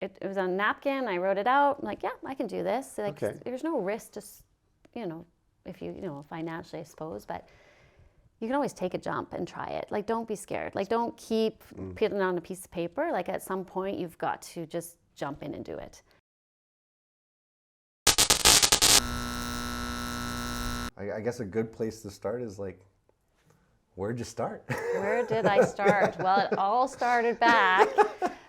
it was on a napkin. I wrote it out. I'm like, yeah, I can do this. Like, Okay. there's no risk, just, if you financially, I suppose, but you can always take a jump and try it. Like, don't be scared. Like, don't keep putting it on a piece of paper. Like, at some point, you've got to just jump in and do it. I guess a good place to start is like, where'd you start? Where did I start? Well, it all started back.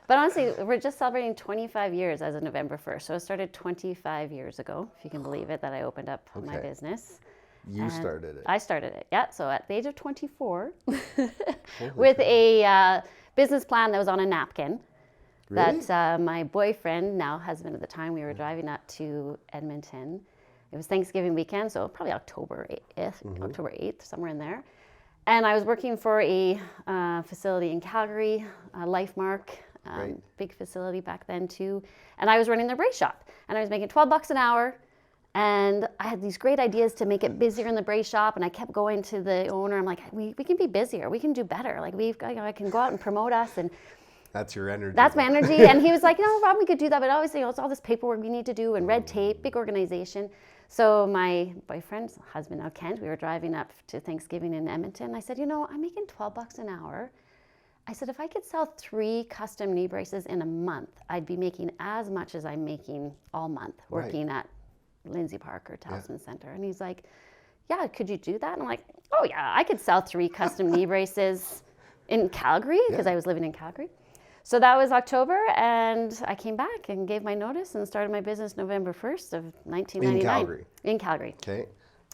But honestly, we're just celebrating 25 years as of November 1st. So it started 25 years ago, if you can believe it, that I opened up my business. You started it. I started it, yeah. So at the age of 24, with a business plan that was on a napkin. Really? That my boyfriend, now husband at the time, we were driving up to Edmonton. It was Thanksgiving weekend, so probably October 8th, somewhere in there. And I was working for a facility in Calgary, LifeMark, big facility back then too. And I was running their brace shop, and I was making $12 an hour. And I had these great ideas to make it busier in the brace shop, and I kept going to the owner. I'm like, we can be busier, we can do better. Like, I can go out and promote us. And that's your energy. That's my energy. And he was like, Rob, we could do that, but obviously, it's all this paperwork we need to do and red tape, big organization. So my boyfriend's husband, now Kent, we were driving up to Thanksgiving in Edmonton. I said, I'm making $12 an hour. I said, if I could sell 3 custom knee braces in a month, I'd be making as much as I'm making all month working at Lindsay Park or Towson Center. And he's like, yeah, could you do that? And I'm like, oh yeah, I could sell 3 custom knee braces in Calgary, because I was living in Calgary. So that was October, and I came back and gave my notice and started my business November 1st of 1999. In Calgary? In Calgary. Okay.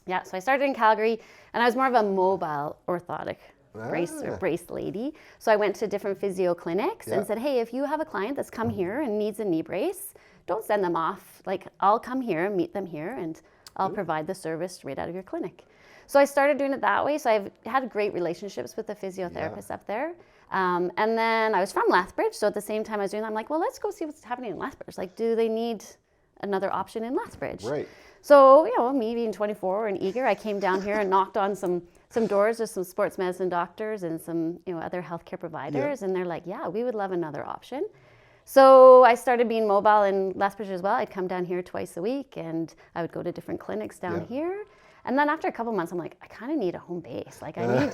Yeah, so I started in Calgary, and I was more of a mobile orthotic brace lady. So I went to different physio clinics and said, hey, if you have a client that's come here and needs a knee brace, don't send them off. Like, I'll come here and meet them here, and I'll provide the service right out of your clinic. So I started doing it that way. So I've had great relationships with the physiotherapists up there. And then I was from Lethbridge, so at the same time I was doing that, I'm like, well, let's go see what's happening in Lethbridge. Like, do they need another option in Lethbridge? Right. So, me being 24 and eager, I came down here and knocked on some doors with some sports medicine doctors and some, other healthcare providers. And they're like, yeah, we would love another option. So I started being mobile in Lethbridge as well. I'd come down here twice a week, and I would go to different clinics down here. And then after a couple months, I'm like, I kind of need a home base. Like, I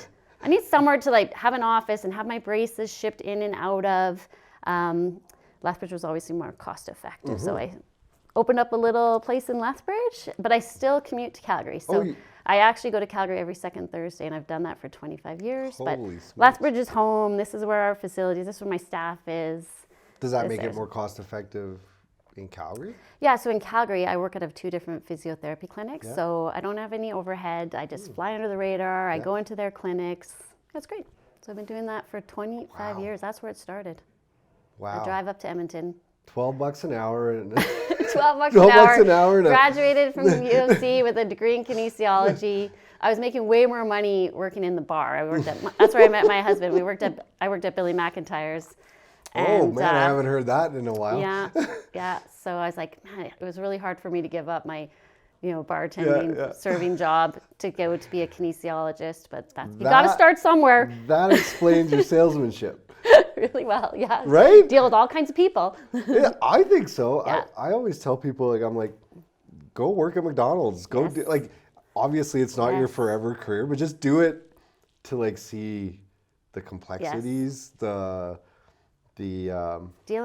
need somewhere to like have an office and have my braces shipped in and out of. Lethbridge was obviously more cost effective. So I opened up a little place in Lethbridge, but I still commute to Calgary. So I actually go to Calgary every second Thursday, and I've done that for 25 years. Holy but smokes. Lethbridge is home. This is where our facilities, this is where my staff is. Does that make it more cost effective in Calgary? Yeah, so in Calgary, I work out of 2 different physiotherapy clinics. So I don't have any overhead. I just fly under the radar. I go into their clinics. That's great. So I've been doing that for 25 years. That's where it started. Wow. I drive up to Edmonton. $12 an hour. And $12 an hour. Graduated from U of C with a degree in kinesiology. I was making way more money working in the bar. That's where I met my husband. I worked at Billy McIntyre's. And, I haven't heard that in a while. Yeah. So I was like, man, it was really hard for me to give up my, bartending, serving job to go to be a kinesiologist. But you got to start somewhere. That explains your salesmanship. Really well, yeah. Right? Deal with all kinds of people. Yeah, I think so. Yeah. I always tell people, go work at McDonald's. Go do, obviously it's not your forever career, but just do it to see the complexities, dealing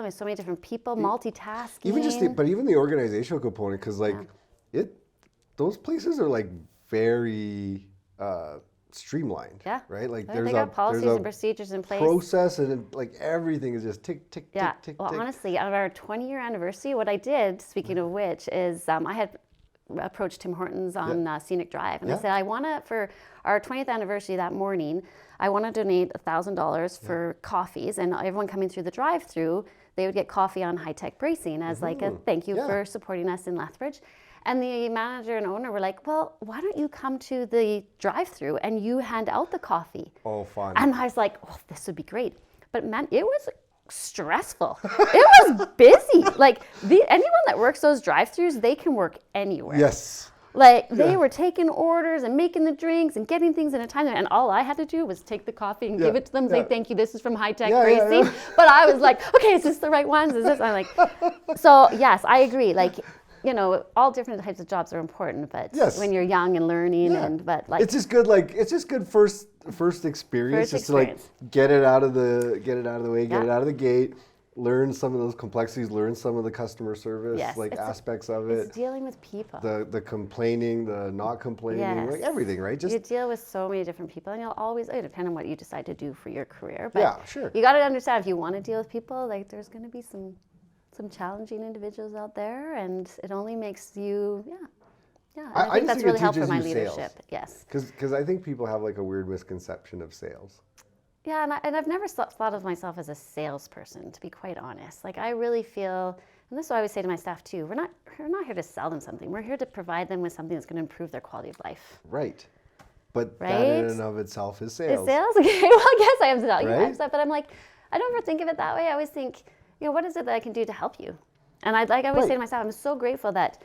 with so many different people, multitasking. Even the organizational component, because those places are very streamlined. Yeah. Right. Like they got policies and procedures in place. Process and everything is just tick tick tick tick. Well, tick. honestly, on our 20-year anniversary, what I did, speaking of which, is I had approached Tim Hortons on Scenic Drive, and I said I want to, for our 20th anniversary that morning, I want to donate $1,000 for coffees, and everyone coming through the drive-through, they would get coffee on Hitech Bracing as a thank you for supporting us in Lethbridge. And the manager and owner were like, well, why don't you come to the drive-through and you hand out the coffee? Oh, fun. And I was like, oh, this would be great. But man, it was stressful. It was busy. Anyone that works those drive-throughs, they can work anywhere. Yes. Like they were taking orders and making the drinks and getting things in a time, and all I had to do was take the coffee and give it to them and say, thank you, this is from Hitech Bracing. But I was like, okay, is this the right ones? Is this? I'm like, so yes, I agree. Like, you know, all different types of jobs are important, but when you're young and learning, but like it's just good. Like it's just good first experience, to like get it out of the way, get it out of the gate. Learn some of those complexities, learn some of the customer service aspects of it. It's dealing with people. The complaining, the not complaining, like everything, right? Just you deal with so many different people, and you'll always, it depends on what you decide to do for your career. But you got to understand, if you want to deal with people, like there's going to be some challenging individuals out there, and it only makes you, I think that's really helpful for my leadership. Yes. Because I think people have like a weird misconception of sales. Yeah, and I've never thought of myself as a salesperson, to be quite honest. Like I really feel, and this is what I always say to my staff too, we're not here to sell them something. We're here to provide them with something that's going to improve their quality of life. Right. But that in and of itself is sales. Is sales? Okay, well, I guess I am selling you stuff, but I'm like, I don't ever think of it that way. I always think, you know, what is it that I can do to help you? And I always say to myself, I'm so grateful that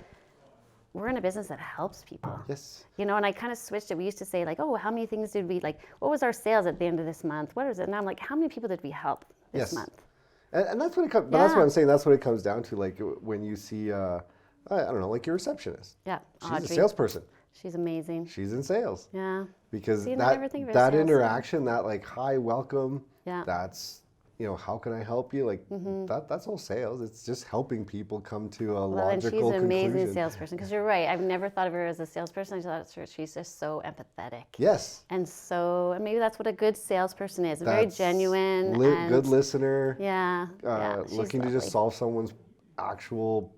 we're in a business that helps people. Yes. You know, and I kind of switched it. We used to say like, oh, how many things did we, like, what was our sales at the end of this month? What is it? And I'm like, how many people did we help this month? And that's what it comes, but that's what I'm saying. That's what it comes down to. Like when you see, I don't know, like your receptionist. Yeah. She's Audrey. a salesperson. She's amazing. She's in sales. Yeah. Because that interaction, that like, hi, welcome, that's, you know, how can I help you? Like that's all sales. It's just helping people come to a logical and she's an conclusion. amazing salesperson, because you're right. I've never thought of her as a salesperson. I thought she's just so empathetic. Yes. And maybe that's what a good salesperson is. Very genuine. Good listener. Yeah. Looking to just solve someone's actual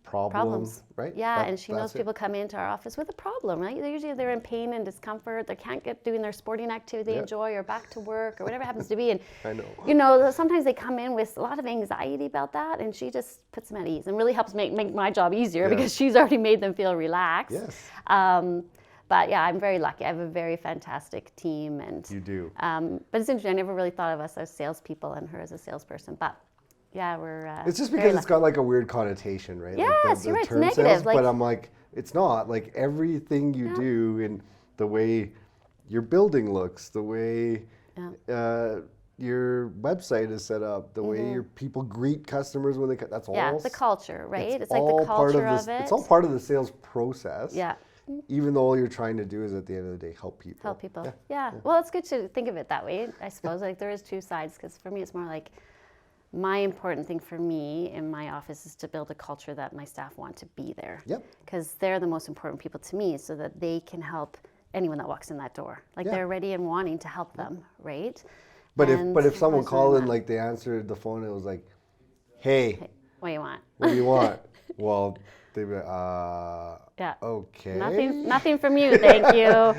problems, right? Yeah, and she knows people come into our office with a problem, right? Usually they're in pain and discomfort. They can't get doing their sporting activity they enjoy, or back to work, or whatever it happens to be. And I know. You know, sometimes they come in with a lot of anxiety about that, and she just puts them at ease and really helps make my job easier because she's already made them feel relaxed. Yes. But yeah, I'm very lucky. I have a very fantastic team, and you do. But it's interesting. I never really thought of us as salespeople and her as a salesperson, but. Yeah, we're. It's just because it's got like a weird connotation, right? Yes, like you're right. It's term negative. Sales, but I'm like, it's not. Like everything you do, and the way your building looks, the way your website is set up, the way your people greet customers when they come. That's all. Yeah, the culture, right? It's like the culture of it. It's all part of the sales process. Yeah. Even though all you're trying to do is at the end of the day help people. Help people. Yeah. Well, it's good to think of it that way. I suppose like there is two sides, because for me it's more like. My important thing for me in my office is to build a culture that my staff want to be there. Yep. Because they're the most important people to me, so that they can help anyone that walks in that door. Like they're ready and wanting to help them, right? But if someone called and like they answered the phone and it was like, hey, what do you want? What do you want? Well, they'd be okay. Nothing from you, thank you.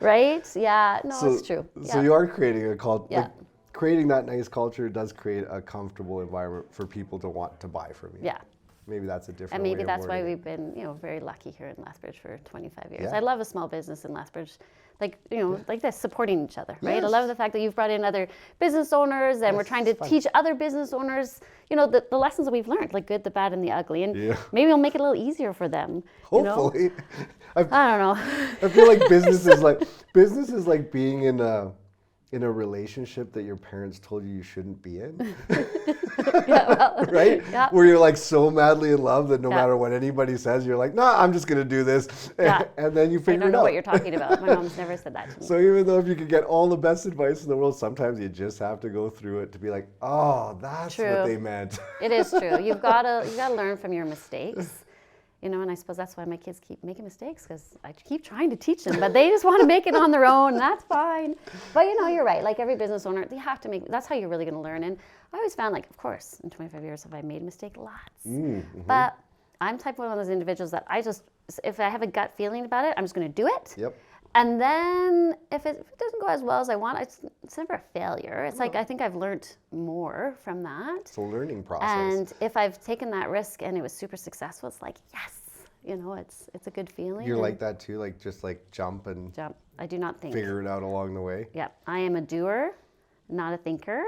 Right? Yeah. No, it's true. So you are creating a culture. Yeah. Creating that nice culture does create a comfortable environment for people to want to buy from you. Yeah. Maybe that's a different And maybe way that's of why we've been, you know, very lucky here in Lethbridge for 25 years. Yeah. I love a small business in Lethbridge, like, you know, like this, supporting each other, right? I love the fact that you've brought in other business owners, and we're trying to teach other business owners, you know, the lessons that we've learned, like good, the bad, and the ugly. And maybe it'll make it a little easier for them. Hopefully. You know? I don't know. I feel like business is like being in a relationship that your parents told you shouldn't be in. Right? Yeah. Where you're like so madly in love that no matter what anybody says, you're like, nah, I'm just going to do this. Yeah. And then you figure it out. I don't know what you're talking about. My mom's never said that to me. So even though if you could get all the best advice in the world, sometimes you just have to go through it to be like, oh, that's what they meant. It is true. You've got to learn from your mistakes. You know, and I suppose that's why my kids keep making mistakes, because I keep trying to teach them, but they just want to make it on their own. That's fine. But, you know, you're right. Like every business owner, they have to make, that's how you're really going to learn. And I always found, like, of course, in 25 years, have I made a mistake? Lots. Mm-hmm. But I'm type one of those individuals that if I have a gut feeling about it, I'm just going to do it. Yep. And then if it doesn't go as well as I want, it's never a failure. It's like I think I've learned more from that. It's a learning process. And if I've taken that risk and it was super successful, it's like, yes, you know, it's a good feeling. You're like that too, like just like jump. I do not think. Figure it out along the way. Yeah, I am a doer, not a thinker.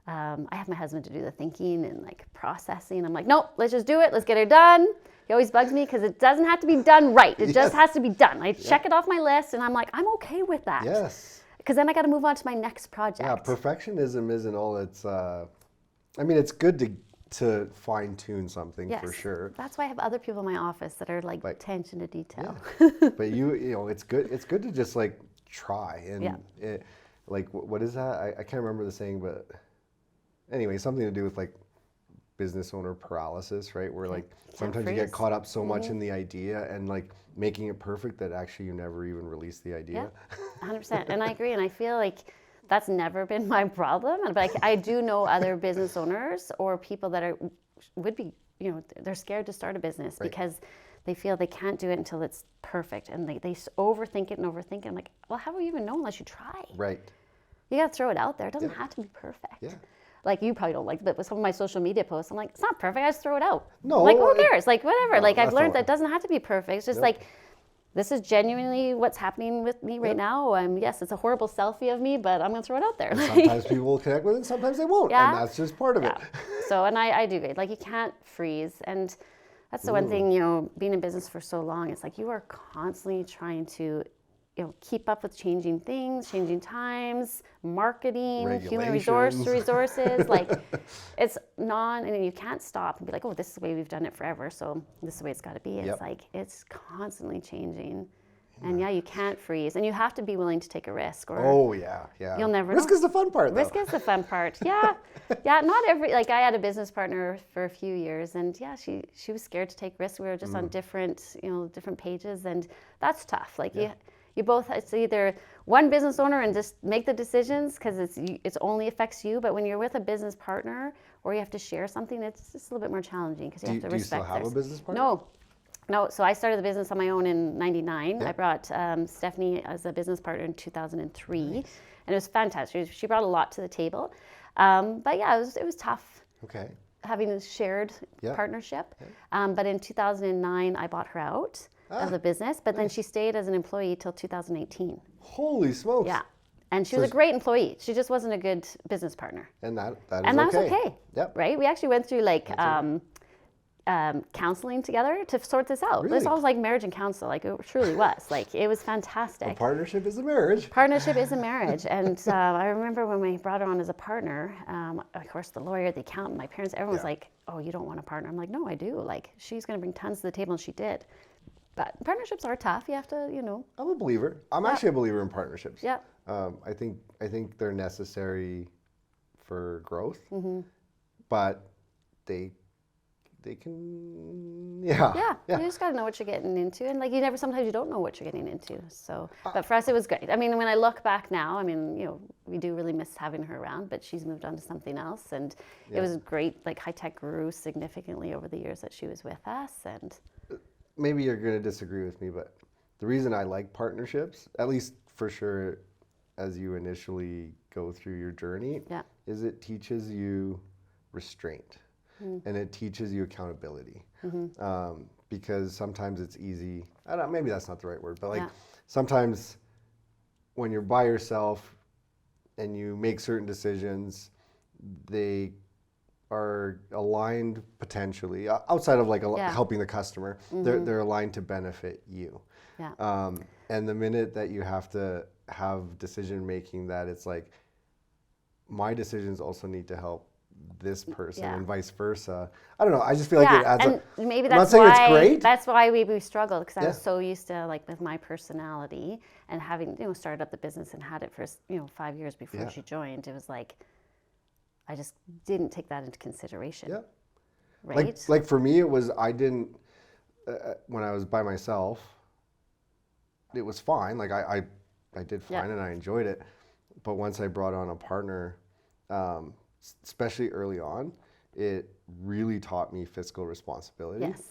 I have my husband to do the thinking and like processing. I'm like, nope, let's just do it. Let's get it done. He always bugs me because it doesn't have to be done right. It just has to be done. I check it off my list and I'm like, I'm okay with that. Yes. Because then I got to move on to my next project. Yeah, perfectionism isn't all it's, I mean, it's good to fine tune something for sure. That's why I have other people in my office that are like attention to detail. Yeah. But you know, it's good to just like try and like, what is that? I can't remember the saying, but anyway, something to do with like business owner paralysis, right? Where like sometimes you get caught up so much in the idea and like making it perfect that actually you never even release the idea. Yeah, 100%. And I agree. And I feel like that's never been my problem. But like, I do know other business owners or people that would be, you know, they're scared to start a business because they feel they can't do it until it's perfect. And they overthink it and overthink it. I'm like, well, how will you even know unless you try? Right. You got to throw it out there. It doesn't have to be perfect. Yeah. Like you probably don't like, but with some of my social media posts, I'm like, it's not perfect. I just throw it out. No. Like, who cares? Like, whatever. No, like, I've learned that it doesn't have to be perfect. It's just like, this is genuinely what's happening with me right now. Yes, it's a horrible selfie of me, but I'm going to throw it out there. And sometimes people will connect with it, sometimes they won't. And that's just part of it. So, and I do agree. Like, you can't freeze. And that's the one thing, you know, being in business for so long, it's like you are constantly trying to, you know, keep up with changing things, changing times, marketing, human resources. Like, it's and you can't stop and be like, oh, this is the way we've done it forever, so this is the way it's got to be. It's like, it's constantly changing. And you can't freeze. And you have to be willing to take a risk. Or you'll never know. Risk is the fun part, though. Risk is the fun part. Yeah. Not every, like I had a business partner for a few years and she was scared to take risks. We were just on different pages and that's tough. Like you both, it's either one business owner and just make the decisions because it's only affects you. But when you're with a business partner or you have to share something, it's just a little bit more challenging because you have to respect. Do you still have a business partner? No. So I started the business on my own in '99. I brought Stephanie as a business partner in 2003, and it was fantastic. She brought a lot to the table. But yeah, it was tough. Okay. Having a shared partnership. But in 2009, I bought her out of the business, but then she stayed as an employee till 2018. Holy smokes. Yeah. And she was a great employee. She just wasn't a good business partner. And that was okay. Yep. Right? We actually went through like counseling together to sort this out. Really? This was like marriage and counsel. Like it truly was. Like it was fantastic. A partnership is a marriage. Partnership is a marriage. And I remember when we brought her on as a partner, of course the lawyer, the accountant, my parents, everyone was like, oh, you don't want a partner? I'm like, no, I do. Like she's going to bring tons to the table, and she did. But partnerships are tough. You have to, you know. I'm a believer. I'm actually a believer in partnerships. Yeah. I think they're necessary for growth, but they can, you just got to know what you're getting into, and like sometimes you don't know what you're getting into. So, but for us, it was great. I mean, when I look back now, I mean, you know, we do really miss having her around, but she's moved on to something else, and it was great. Like Hitech grew significantly over the years that she was with us, and. Maybe you're going to disagree with me, but the reason I like partnerships, at least for sure, as you initially go through your journey, is it teaches you restraint and it teaches you accountability. Because sometimes it's easy. Maybe that's not the right word, but like sometimes when you're by yourself and you make certain decisions, they are aligned potentially outside of like helping the customer. They're aligned to benefit you. And the minute that you have to have decision making that it's like my decisions also need to help this person and vice versa. I don't know. I just feel like it adds up. Maybe I'm not saying it's great. That's why we struggled because I was so used to like with my personality and having started up the business and had it for 5 years before she joined. It was like. I just didn't take that into consideration. Yeah. Right? Like for me, it was, I didn't, when I was by myself, it was fine. Like I did fine and I enjoyed it. But once I brought on a partner, especially early on, it really taught me fiscal responsibility. Yes.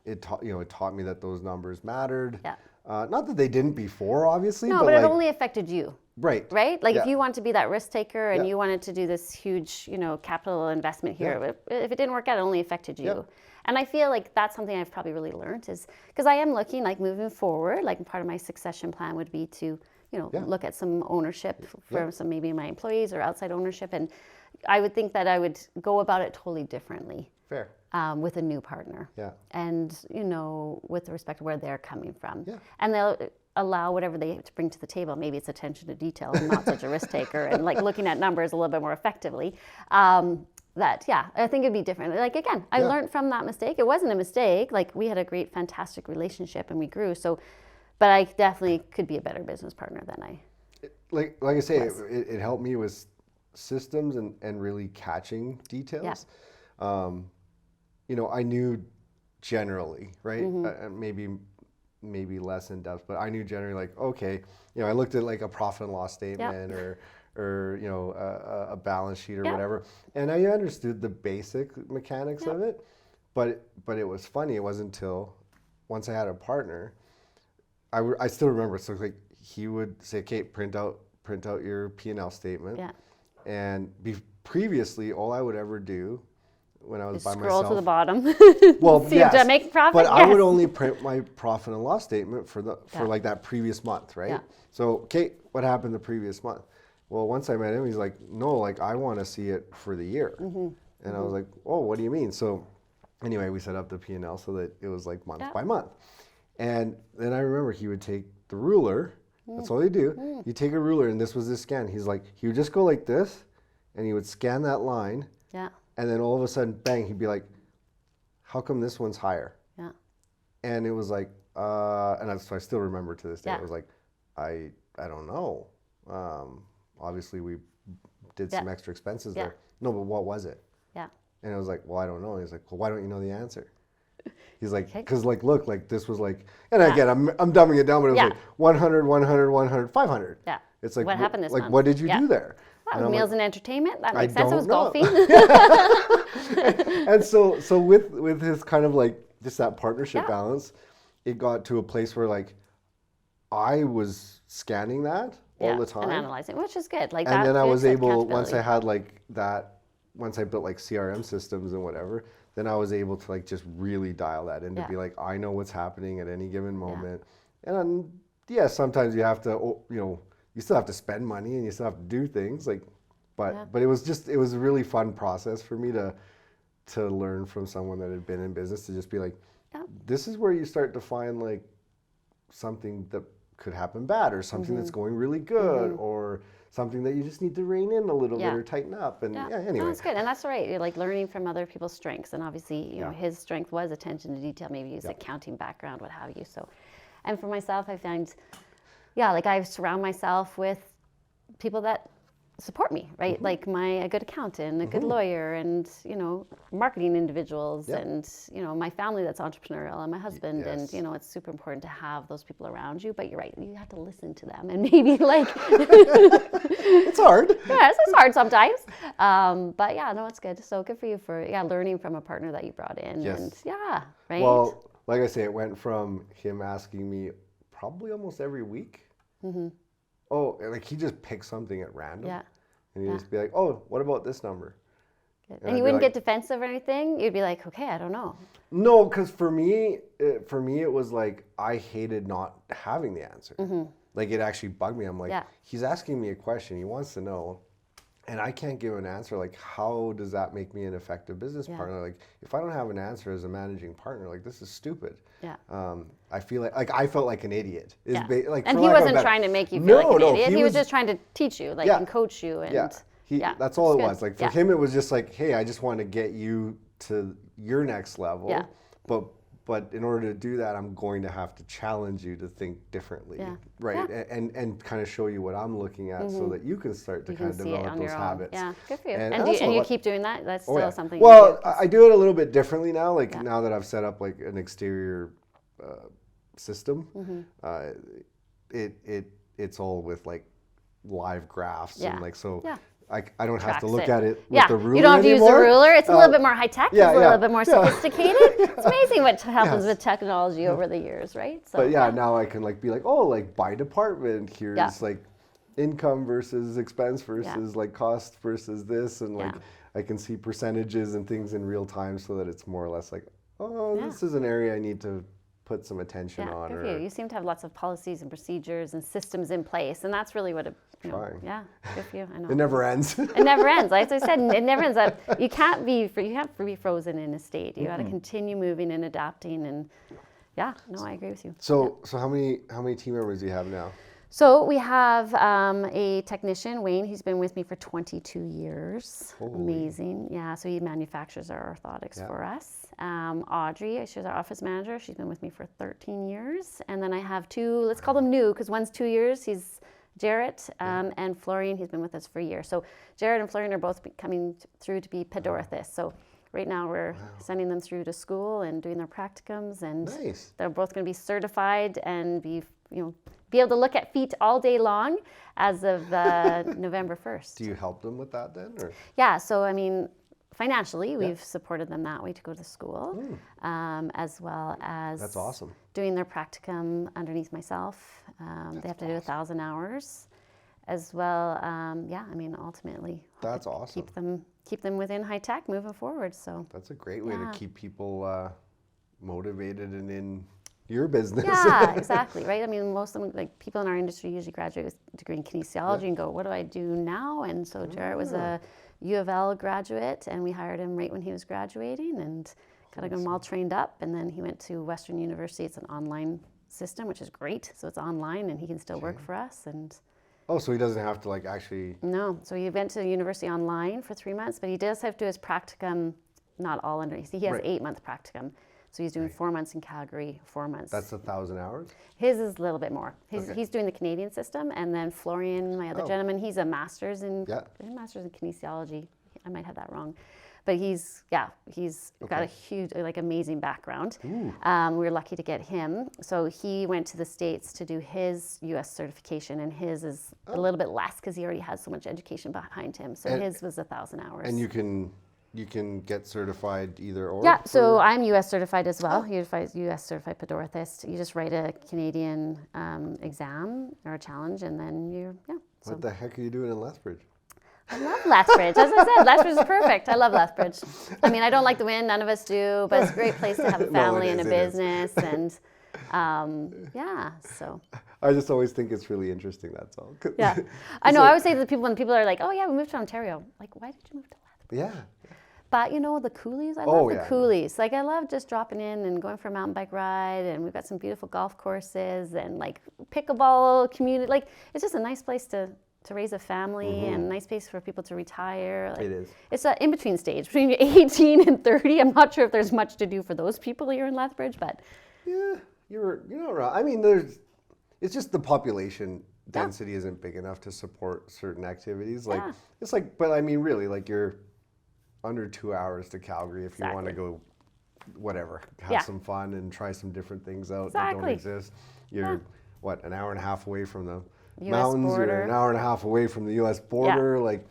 It taught me that those numbers mattered. Yeah. Not that they didn't before, obviously. No, but it only affected you. Right. Right? Like if you want to be that risk taker and you wanted to do this huge, capital investment here, if it didn't work out, it only affected you. Yeah. And I feel like that's something I've probably really learned is because I am looking like moving forward, like part of my succession plan would be to, look at some ownership for some maybe my employees or outside ownership. And I would think that I would go about it totally differently. Fair. With a new partner. Yeah. And, with respect to where they're coming from. Yeah. And they'll allow whatever they have to bring to the table. Maybe it's attention to detail and not such a risk taker and like looking at numbers a little bit more effectively. I think it'd be different. Like, again, I learned from that mistake. It wasn't a mistake. Like, we had a great, fantastic relationship and we grew. So, but I definitely could be a better business partner than I Like I say, it helped me with systems and really catching details. Yeah. I knew generally, right? Maybe less in depth, but I knew generally, like, okay, I looked at like a profit and loss statement or a balance sheet or whatever, and I understood the basic mechanics of it. But it was funny. It wasn't until once I had a partner, I still remember. So like he would say, "Okay, print out your P&L statement." Yeah. And previously, all I would ever do when I was by myself, scroll to the bottom. Well, see if I make profit. But I would only print my profit and loss statement for like that previous month, right? Yeah. So, okay, what happened the previous month? Well, once I met him, he's like, "No, like I want to see it for the year." And I was like, "Oh, what do you mean?" So, anyway, we set up the P&L so that it was like month by month. And then I remember he would take the ruler. That's all they do. You take a ruler, and this was his scan. He's like, he would just go like this, and he would scan that line. Yeah. And then all of a sudden, bang, he'd be like, "How come this one's higher?" Yeah. And it was like, so I still remember to this day. It was like, I don't know. Obviously, we did some extra expenses there. No, but what was it? Yeah. And I was like, "Well, I don't know." And he's like, "Well, why don't you know the answer?" He's like, "Because like, look, like this was like," and again, I'm dumbing it down, but it was like 100, 100, 100, 500. Yeah. It's like, what happened this month? What did you do there? Well, meals and entertainment. That makes sense. It was golfing. And so with his kind of like just that partnership balance, it got to a place where like I was scanning that all the time and analyzing, which is good. Like, and then I was able, once I had like that, once I built like CRM systems and whatever, then I was able to like just really dial that in to be like, I know what's happening at any given moment. And sometimes you have to, you still have to spend money and you still have to do things like, but it was a really fun process for me to learn from someone that had been in business, to just be like, this is where you start to find like something that could happen bad, or something that's going really good, or something that you just need to rein in a little bit or tighten up. And anyway. No, that's good. And that's right. You're like learning from other people's strengths. And obviously, his strength was attention to detail, maybe his accounting background, what have you. So, and for myself, I find, like I surround myself with people that support me, right? Like a good accountant, a good lawyer, and, marketing individuals, and, my family that's entrepreneurial, and my husband. And, it's super important to have those people around you. But you're right, you have to listen to them, and maybe like... It's hard. Yes, it's hard sometimes. But no, it's good. So good for you for, learning from a partner that you brought in. Yes. And right? Well, like I say, it went from him asking me probably almost every week. Oh, like he just picked something at random. Yeah. And he'd just be like, "Oh, what about this number?" And you wouldn't get defensive or anything? You'd be like, "Okay, I don't know." No, because for me, it was like I hated not having the answer. Like it actually bugged me. I'm like, he's asking me a question. He wants to know, and I can't give an answer. Like, how does that make me an effective business partner? Like, if I don't have an answer as a managing partner, like this is stupid. Yeah. I feel like I felt like an idiot. Like, and he wasn't trying to make you feel like an idiot. He was just trying to teach you, like, and coach you. And that's all it was. Like for him, it was just like, hey, I just want to get you to your next level. Yeah. But in order to do that, I'm going to have to challenge you to think differently, right? Yeah. And kind of show you what I'm looking at, so that you can start to kind of develop those habits. Yeah, good for you. And you keep doing that? That's still something you do? Well, I do it a little bit differently now. Like now that I've set up like an exterior system, it's all with like live graphs and like so. Yeah. I don't have to look at it with the ruler. You don't have to use the ruler. It's a little bit more high tech. Yeah, it's a little bit more sophisticated. It's amazing what happens with technology over the years, right? So, but now I can like be like, oh, like by department, here's like income versus expense versus like cost versus this, and like I can see percentages and things in real time, so that it's more or less like, oh, this is an area I need to put some attention Yeah, on. good Or for you. You seem to have lots of policies and procedures and systems in place, and that's really what it. Yeah, good for you. I know. It never ends. It never ends. Like I said, it never ends. You can't be frozen in a state. You got to continue moving and adapting. And yeah, no, I agree with you. So how many team members do you have now? So we have a technician, Wayne. He's been with me for 22 years. Holy. Amazing. Yeah, so he manufactures our orthotics for us. Audrey, she's our office manager. She's been with me for 13 years. And then I have two, let's call them new, because one's 2 years. He's Jarrett, and Florian, he's been with us for a year. So Jarrett and Florian are both coming through to be pedorthists. So right now we're sending them through to school and doing their practicums, and they're both going to be certified and be able to look at feet all day long as of November 1st. Do you help them with that then? Or? Yeah, so I mean, financially, we've supported them that way to go to school, as well as that's awesome. Doing their practicum underneath myself. They have to do 1,000 hours, as well. Yeah, I mean, ultimately, that's awesome. Keep them within Hitech moving forward. So that's a great way to keep people motivated and in your business. Yeah, exactly, right? I mean, most of them, like people in our industry usually graduate with a degree in kinesiology and go, what do I do now? And so Jarrett was a U of L graduate, and we hired him right when he was graduating and got him all trained up. And then he went to Western University. It's an online system, which is great. So it's online, and he can still work for us. And oh, so he doesn't have to like actually... No, so he went to university online for 3 months, but he does have to do his practicum, not all under, he has 8-month practicum. So he's doing 4 months in Calgary, 4 months. That's 1,000 hours? His is a little bit more. He's doing the Canadian system, and then Florian, my other gentleman, he's a master's in kinesiology. I might have that wrong. But he's got a huge, amazing background. We were lucky to get him. So he went to the States to do his U.S. certification, and his is a little bit less because he already has so much education behind him. So his was 1,000 hours. And you can get certified either or? Yeah, so I'm U.S. certified as well. U.S. certified pedorthist. You just write a Canadian exam or a challenge, and then What the heck are you doing in Lethbridge? I love Lethbridge. As I said, Lethbridge is perfect. I love Lethbridge. I mean, I don't like the wind. None of us do, but it's a great place to have a family and a business, and so. I just always think it's really interesting. That's all. Yeah, I know. I would say to the people when people are like, "Oh yeah, we moved to Ontario." Like, why did you move to Lethbridge? Yeah. But the coolies, I love the coolies. Like, I love just dropping in and going for a mountain bike ride, and we've got some beautiful golf courses and like pickleball community. Like, it's just a nice place to raise a family and a nice place for people to retire. Like, it is. It's an in-between stage between 18 and 30. I'm not sure if there's much to do for those people here in Lethbridge, but yeah, you're not wrong. I mean, it's just the population density isn't big enough to support certain activities. Like it's like, but I mean, really, like you're under 2 hours to Calgary if you want to go, whatever, have some fun and try some different things out that don't exist. You're what, an hour and a half away from the mountains, border. you're an hour and a half away from the U.S. border. Like,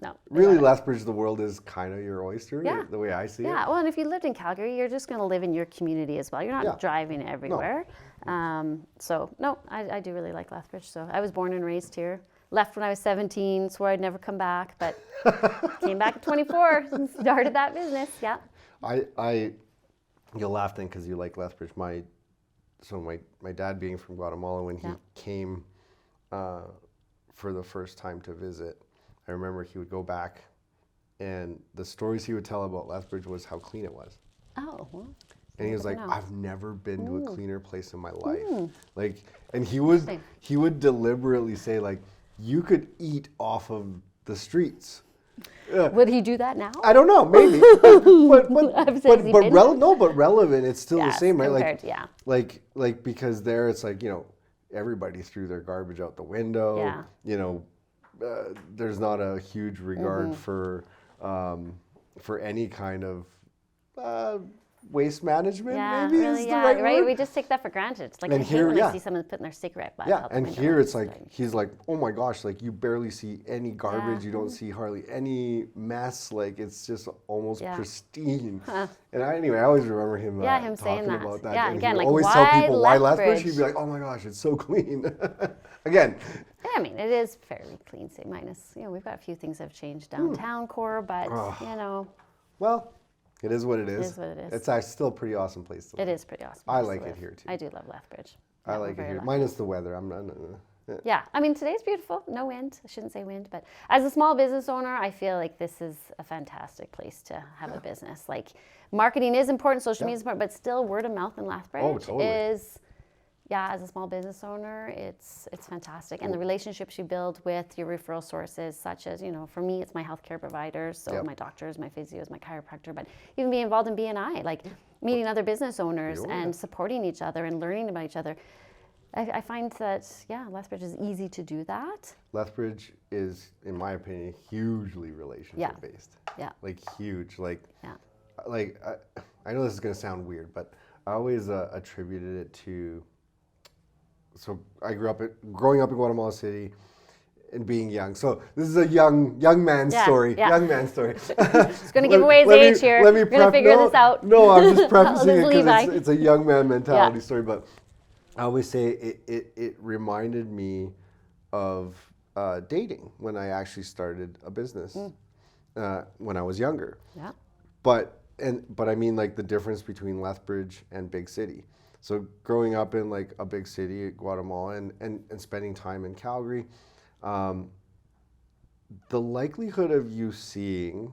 no, really, Lethbridge, the world is kind of your oyster, the way I see it. Yeah, well, and if you lived in Calgary, you're just going to live in your community as well. You're not driving everywhere. No. So, no, I do really like Lethbridge. So I was born and raised here. Left when I was 17, swore I'd never come back, but came back at 24 and started that business. Yeah. You'll laugh then because you like Lethbridge. My dad being from Guatemala, when he came for the first time to visit, I remember he would go back, and the stories he would tell about Lethbridge was how clean it was. Oh, well. And he was like, I've never been to a cleaner place in my life. Like, and he would deliberately say, like, you could eat off of the streets. Would he do that now? I don't know, maybe. but relevant. It's still the same, right? Like, like because there it's like, everybody threw their garbage out the window. There's not a huge regard for any kind of waste management. Maybe really, is the right word. We just take that for granted. It's like, I hate when I see someone putting their cigarette butt out the window. Here it's like, he's like, oh my gosh, like you barely see any garbage. You don't see hardly any mess. Like it's just almost pristine. And I always remember him, him talking saying about that. Yeah, and again, he would like, always why tell people why Lethbridge? He'd be like, oh my gosh, it's so clean. Again. Yeah, I mean, it is fairly clean, minus, we've got a few things that have changed downtown core, but, Well, It is what it is. It is what it is. It's actually still a pretty awesome place to live. It is pretty awesome. I like it here too. I do love Lethbridge. I like it here. Minus the weather. Yeah, I mean, today's beautiful. No wind. I shouldn't say wind, but as a small business owner, I feel like this is a fantastic place to have a business. Like, marketing is important, social media is important, but still word of mouth in Lethbridge is, as a small business owner, it's fantastic. And the relationships you build with your referral sources, such as, for me, it's my healthcare providers, so my doctors, my physios, my chiropractor, but even being involved in BNI, like meeting other business owners and supporting each other and learning about each other. I find that, Lethbridge is easy to do that. Lethbridge is, in my opinion, hugely relationship-based. Yeah. Like, huge. Like, I know this is going to sound weird, but I always attributed it to, so I growing up in Guatemala City and being young. So this is a young man's story. Yeah. Young man's story. Just going to give away his age here. We're going to figure this out. No, I'm just prefacing it because Levi. it's a young man mentality story, but I always say it reminded me of dating when I actually started a business when I was younger. Yeah. But I mean, like, the difference between Lethbridge and big city. So growing up in like a big city, Guatemala, and spending time in Calgary, the likelihood of you seeing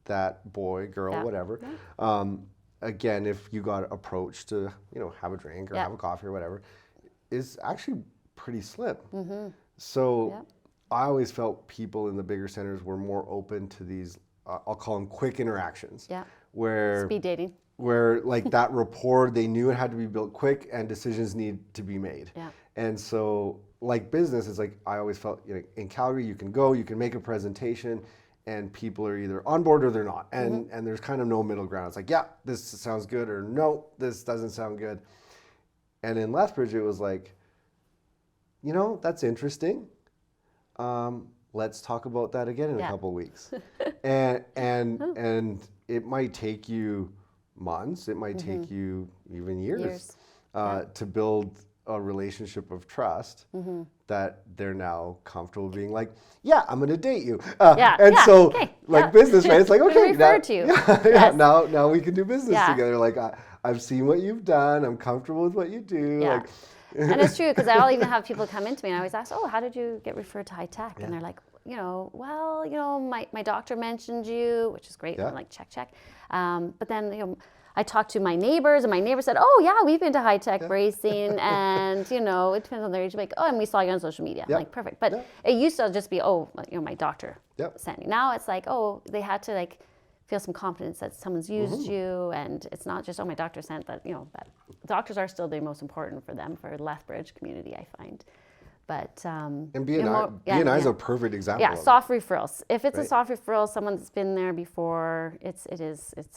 that boy, girl, whatever. Again, if you got approached to, have a drink or have a coffee or whatever, is actually pretty slim. So I always felt people in the bigger centers were more open to these, I'll call them quick interactions. Where speed dating. Where like that rapport, they knew it had to be built quick and decisions need to be made. And so like business, it's like, I always felt, in Calgary, you can go, you can make a presentation, and people are either on board or they're not. And there's kind of no middle ground. It's like, yeah, this sounds good, or no, this doesn't sound good. And in Lethbridge, it was like, that's interesting. Let's talk about that again in a couple of weeks. And it might take you months, it might take you even years to build a relationship of trust that they're now comfortable being like, I'm going to date you. Business, right? It's like, okay, now we can do business together. Like, I've seen what you've done. I'm comfortable with what you do. Like, and it's true, because I'll even have people come into me and I always ask, how did you get referred to Hitech? And they're like, my doctor mentioned you, which is great. And I'm like, check. But then, I talked to my neighbors, and my neighbor said, we've been to Hitech Bracing, and, it depends on their age. Like, and we saw you on social media. I'm like, perfect. But it used to just be, my doctor sent me. Now it's like, they had to, like, feel some confidence that someone's used you, and it's not just, my doctor sent, but, but doctors are still the most important for them, for Lethbridge community, I find. But and BNI is a perfect example. Yeah, soft referrals. If it's a soft referral, someone that's been there before, it's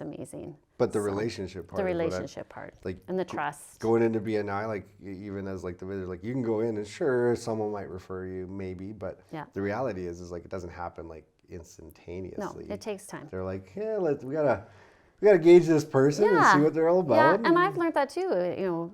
amazing. But the relationship part. The relationship part. Like, and the trust. Going into BNI, like, even as like the visitor, like, you can go in and sure, someone might refer you, maybe, but the reality is like, it doesn't happen like instantaneously. No, it takes time. They're like, we gotta gauge this person and see what they're all about. Yeah, and I've learned that too.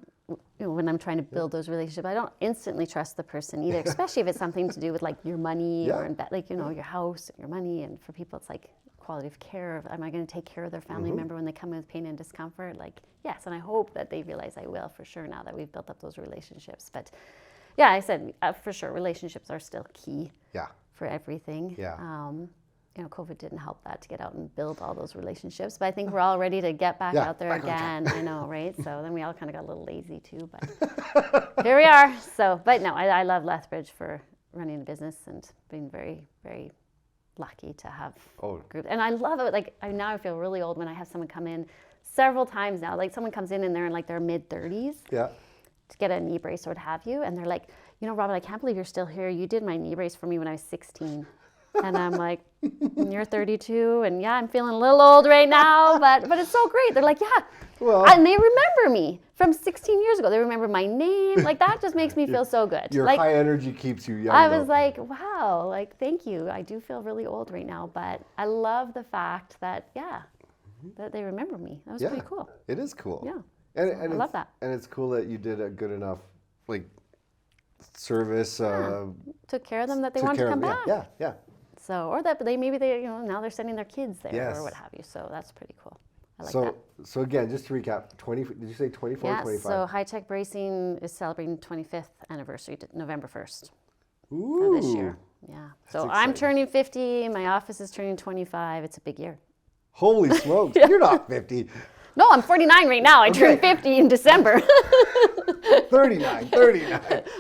When I'm trying to build those relationships, I don't instantly trust the person either, especially if it's something to do with like your money or your house, your money. And for people, it's like quality of care. Am I going to take care of their family member when they come in with pain and discomfort? Like, yes, and I hope that they realize I will for sure now that we've built up those relationships. But I said for sure, relationships are still key for everything. COVID didn't help that to get out and build all those relationships, but I think we're all ready to get back out there again. I know, right? So then we all kind of got a little lazy too, but here we are. So, but no, I love Lethbridge for running a business and being very, very lucky to have groups. And I love it. Like, I feel really old when I have someone come in several times now. Like, someone comes in and they're in like their mid-30s to get a knee brace or what have you, and they're like, Robin, I can't believe you're still here. You did my knee brace for me when I was 16. And I'm like, you're 32, and I'm feeling a little old right now, but it's so great. They're like, and they remember me from 16 years ago. They remember my name. Like, that just makes me feel so good. Your high energy keeps you young. I was like, wow, like, thank you. I do feel really old right now, but I love the fact that, that they remember me. That was pretty cool. It is cool. Yeah. And I love that. And it's cool that you did a good enough, like, service. Took care of them that they wanted to come back. Yeah. So, or that now they're sending their kids there or what have you. So that's pretty cool. I like that. So again, just to recap, 20, did you say 24 or 25? So Hitech Bracing is celebrating 25th anniversary, November 1st Ooh, of this year. Yeah. So exciting. I'm turning 50, my office is turning 25. It's a big year. Holy smokes, you're not 50. No, I'm 49 right now. I turned 50 in December. 39.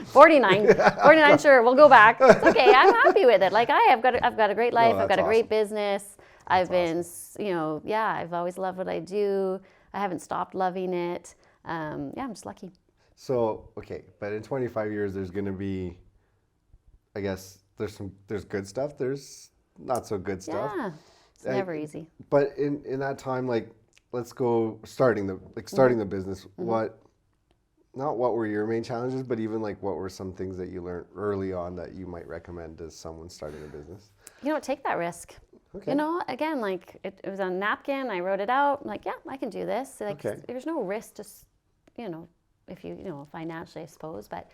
49, sure. We'll go back. It's okay. I'm happy with it. Like I've got a great life. I've got a great business. I've been, I've always loved what I do. I haven't stopped loving it. I'm just lucky. So, okay, but in 25 years, there's going to be, I guess, there's good stuff. There's not so good stuff. Yeah, it's never easy. But in that time, like, let's go starting the business. Not what were your main challenges, but even like what were some things that you learned early on that you might recommend to someone starting a business? Take that risk. Okay. Again, like it was on a napkin. I wrote it out. I'm like, yeah, I can do this. Like, there's no risk to, if you, financially, I suppose, but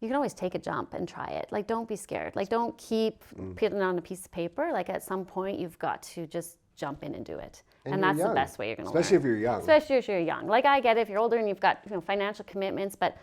you can always take a jump and try it. Like, don't be scared. Like, don't keep putting it on a piece of paper. Like, at some point, you've got to just jump in and do it. And that's the best way you're going to learn. Especially if you're young. Especially if you're young. Like, I get it if you're older and you've got, financial commitments, but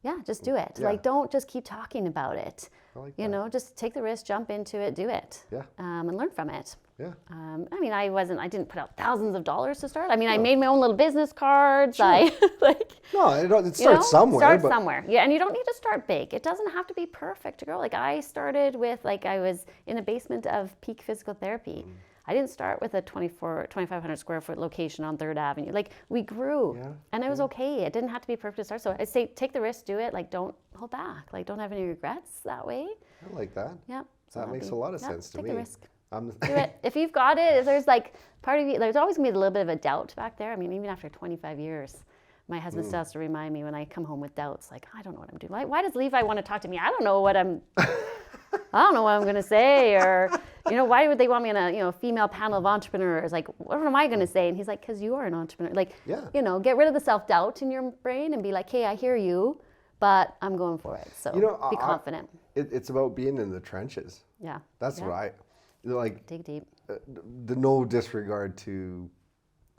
yeah, just do it. Yeah. Like, don't just keep talking about it. I like that. Just take the risk, jump into it, do it. Yeah. And learn from it. Yeah. I didn't put out thousands of dollars to start. I made my own little business cards. Sure. It starts somewhere. Start somewhere. Yeah, and you don't need to start big. It doesn't have to be perfect to grow. Like, I started with, I was in the basement of Peak Physical Therapy. I didn't start with a 2,500 square foot location on 3rd Avenue. Like, we grew, and it was okay. It didn't have to be perfect to start. So I say, take the risk, do it. Like, don't hold back. Like, don't have any regrets that way. I like that. Yeah. That makes a lot of sense to me. Take the risk. Do it. If you've got it, if there's part of you, there's always gonna be a little bit of a doubt back there. Even after 25 years, my husband still has to remind me when I come home with doubts, like, I don't know what I'm doing. Why does Levi want to talk to me? I don't know what I'm going to say, or, why would they want me on a, female panel of entrepreneurs? Like, what am I going to say? And he's like, because you are an entrepreneur. Like, get rid of the self-doubt in your brain and be like, hey, I hear you, but I'm going for it. So be confident. It's about being in the trenches. Yeah. That's what I like. Dig deep. The no disregard to,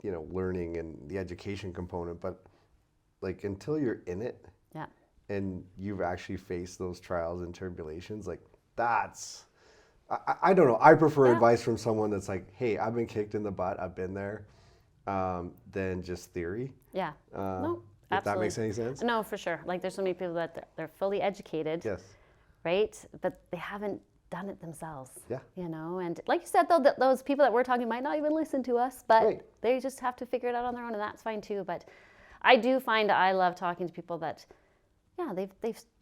learning and the education component, but like until you're in it, and you've actually faced those trials and tribulations, like that's, I don't know. I prefer advice from someone that's like, hey, I've been kicked in the butt, I've been there, than just theory. Yeah. No, if that makes any sense. No, for sure. Like, there's so many people that they're fully educated. Yes. Right? But they haven't done it themselves. Yeah. And like you said, though, those people that we're talking might not even listen to us, but they just have to figure it out on their own, and that's fine too. But I do find I love talking to people that,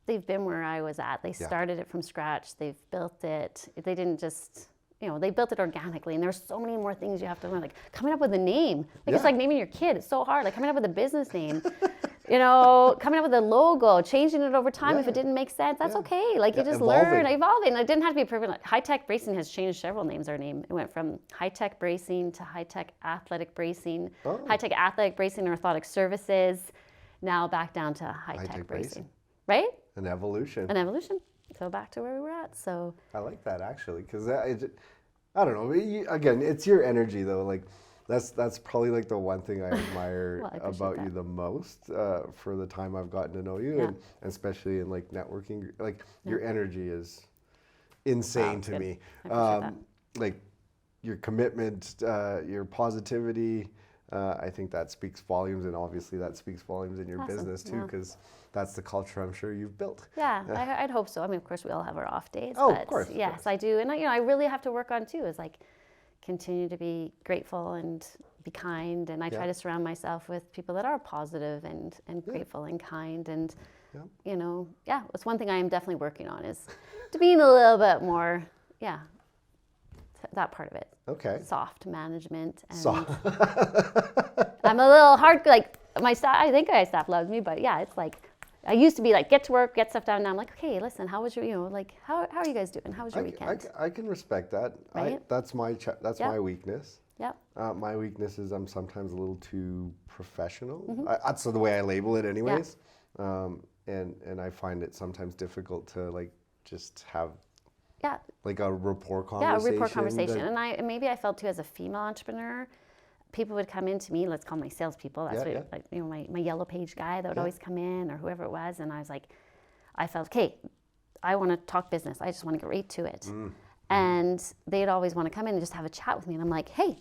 they've been where I was at. They started it from scratch. They've built it. They didn't just, they built it organically. And there's so many more things you have to learn, like coming up with a name. Like, it's like naming your kid. It's so hard. Like, coming up with a business name. Coming up with a logo, changing it over time if it didn't make sense, that's okay. Like, you just learn, evolving. And it didn't have to be perfect. Like, Hitech Bracing has changed several names. Our name, it went from Hitech Bracing to Hitech Athletic Bracing, Hitech Athletic Bracing and Orthotic Services, now back down to Hitech Bracing. Right? An evolution. So back to where we were at. So I like that, actually, because I don't know. Again, it's your energy, though. Like, that's probably like the one thing I admire about you the most for the time I've gotten to know you, and especially in like networking. Like, your energy is insane to me. Like, your commitment, your positivity. I think that speaks volumes, and obviously that speaks volumes in your business too, because that's the culture I'm sure you've built. Yeah, I'd hope so. Of course, we all have our off days. Oh, but of course. Yes, I do, and I really have to work on too. Is like, continue to be grateful and be kind, and I try to surround myself with people that are positive and grateful and kind, and it's one thing I am definitely working on, is to being a little bit more that part of it. Okay. Soft management. And soft. I'm a little hard, like, my staff, I think my staff loves me, but it's like, I used to be like, get to work, get stuff done. Now I'm like, okay, listen, how was your, how are you guys doing? How was your weekend? I can respect that. Right? That's my weakness. Yep. My weakness is I'm sometimes a little too professional. That's the way I label it anyways. And I find it sometimes difficult to like just have like a rapport conversation. Yeah, a rapport conversation. And maybe I felt too, as a female entrepreneur, people would come in to me, let's call my salespeople, that's what, like, you know, my yellow page guy that would always come in, or whoever it was, and I was like, I felt, okay, I want to talk business. I just want to get right to it. And they'd always want to come in and just have a chat with me, and I'm like, hey,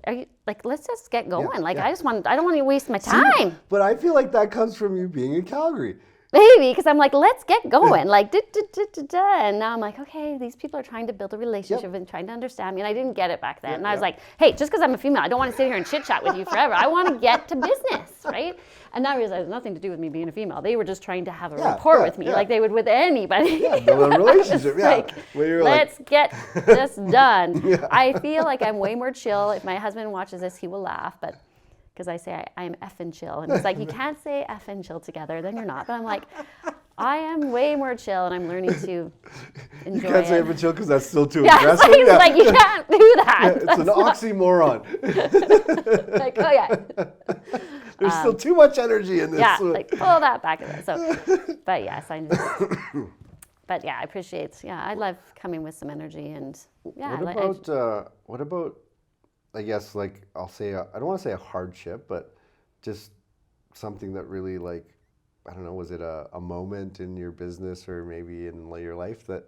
are you, like, let's just get going. I don't want to waste my time. See, but I feel like that comes from you being in Calgary. Maybe, because I'm like, let's get going. Like, and now I'm like, okay, these people are trying to build a relationship and trying to understand me. And I didn't get it back then. And I was like, hey, just because I'm a female, I don't want to sit here and chit chat with you forever. I want to get to business, right? And now I realize it has nothing to do with me being a female. They were just trying to have a rapport with me, like they would with anybody. Yeah, build a relationship. Like, let's get this done. I feel like I'm way more chill. If my husband watches this, he will laugh, but because I say I'm effing chill. And he's like, you can't say effing chill together, then you're not. But I'm like, I am way more chill, and I'm learning to enjoy it. You can't say effing chill because that's still too aggressive. He's like, you can't do that. It's an oxymoron. Like, oh yeah. There's still too much energy in this. Yeah, like pull that back a bit. So, but yes, but yeah, I appreciate. Yeah, I love coming with some energy, and yeah. What about? I guess, like, I'll say, I don't want to say a hardship, but just something that really, like, I don't know, was it a moment in your business or maybe in your life that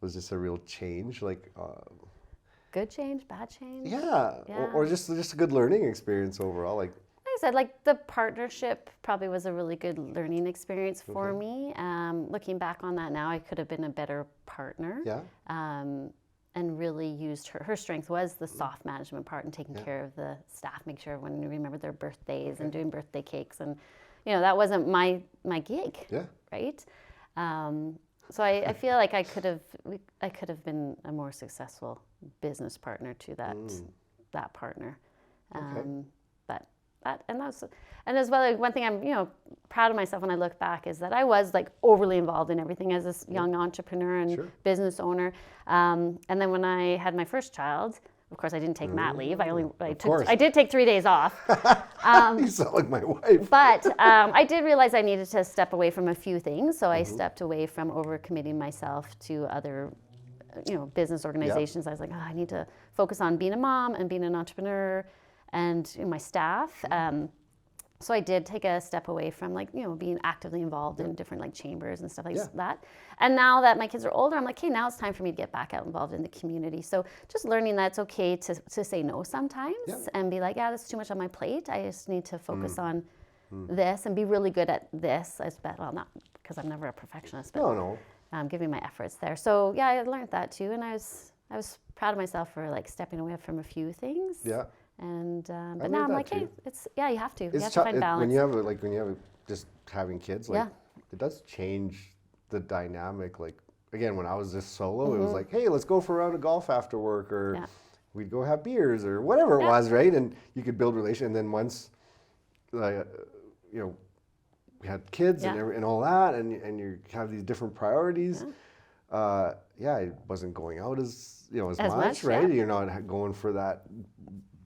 was just a real change? Like, good change, bad change? Yeah. Or just a good learning experience overall. Like I said, like, the partnership probably was a really good learning experience for me. Looking back on that now, I could have been a better partner. Yeah. And really used her strength was the soft management part and taking care of the staff, make sure everyone remembered their birthdays and doing birthday cakes. And, you know, that wasn't my gig, right? So I feel like I could have been a more successful business partner to that partner. And as well, like, one thing I'm, you know, proud of myself when I look back is that I was, like, overly involved in everything as this young entrepreneur and business owner. And then when I had my first child, of course, I didn't take mat leave. I did take 3 days off. You sound like my wife. But I did realize I needed to step away from a few things. So I stepped away from overcommitting myself to other, you know, business organizations. I was like, oh, I need to focus on being a mom and being an entrepreneur and, you know, my staff. So I did take a step away from, like, you know, being actively involved in different, like, chambers and stuff like that. And now that my kids are older, I'm like, okay, now it's time for me to get back out involved in the community. So just learning that it's okay to say no sometimes and be like, yeah, that's too much on my plate. I just need to focus on this and be really good at this. Well, not because I'm never a perfectionist, but giving my efforts there. So yeah, I learned that too, and I was proud of myself for, like, stepping away from a few things. Yeah. And but now I'm like, hey, you have to. You have to find balance. When you have just having kids, like, it does change the dynamic. Like, again, when I was just solo, it was like, hey, let's go for a round of golf after work, or we'd go have beers or whatever it was, right? And you could build relation. And then once, you know, we had kids and all that, and you have these different priorities. It wasn't going out as much, right? You're not going for that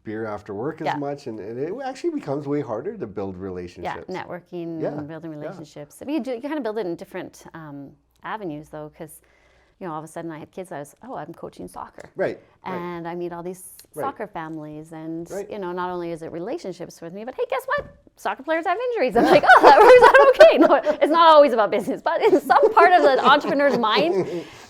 beer after work as much, and it actually becomes way harder to build relationships. Yeah, networking and building relationships. I mean, you kind of build it in different avenues, though, because, you know, all of a sudden I had kids. I'm coaching soccer, right? And I meet all these soccer families, and you know, not only is it relationships with me, but hey, guess what? Soccer players have injuries. I'm like, oh, that works out okay. No, it's not always about business, but in some part of the entrepreneur's mind,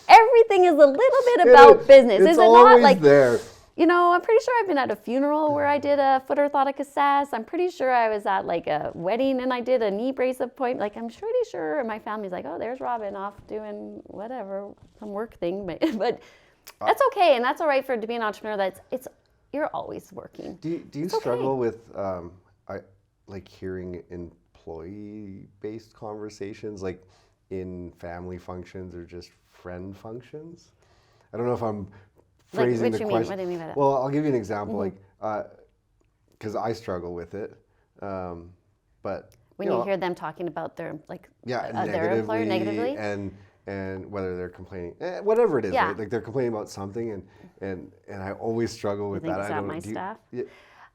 everything is a little bit about business. It's is it always not like there? You know, I'm pretty sure I've been at a funeral where I did a foot orthotic assess. I'm pretty sure I was at, like, a wedding and I did a knee brace appointment. Like, I'm pretty sure my family's like, oh, there's Robin off doing whatever, some work thing. But that's okay, and that's all right to be an entrepreneur. You're always working. Do you struggle with like hearing employee-based conversations, like in family functions or just friend functions? I don't know if I'm phrasing the question. What do you mean by that? Well, I'll give you an example, like, because I struggle with it, but when you hear them talking about their their employer negatively, and whether they're complaining, whatever it is, right? Like, they're complaining about something, and I always struggle with that. Is that my staff?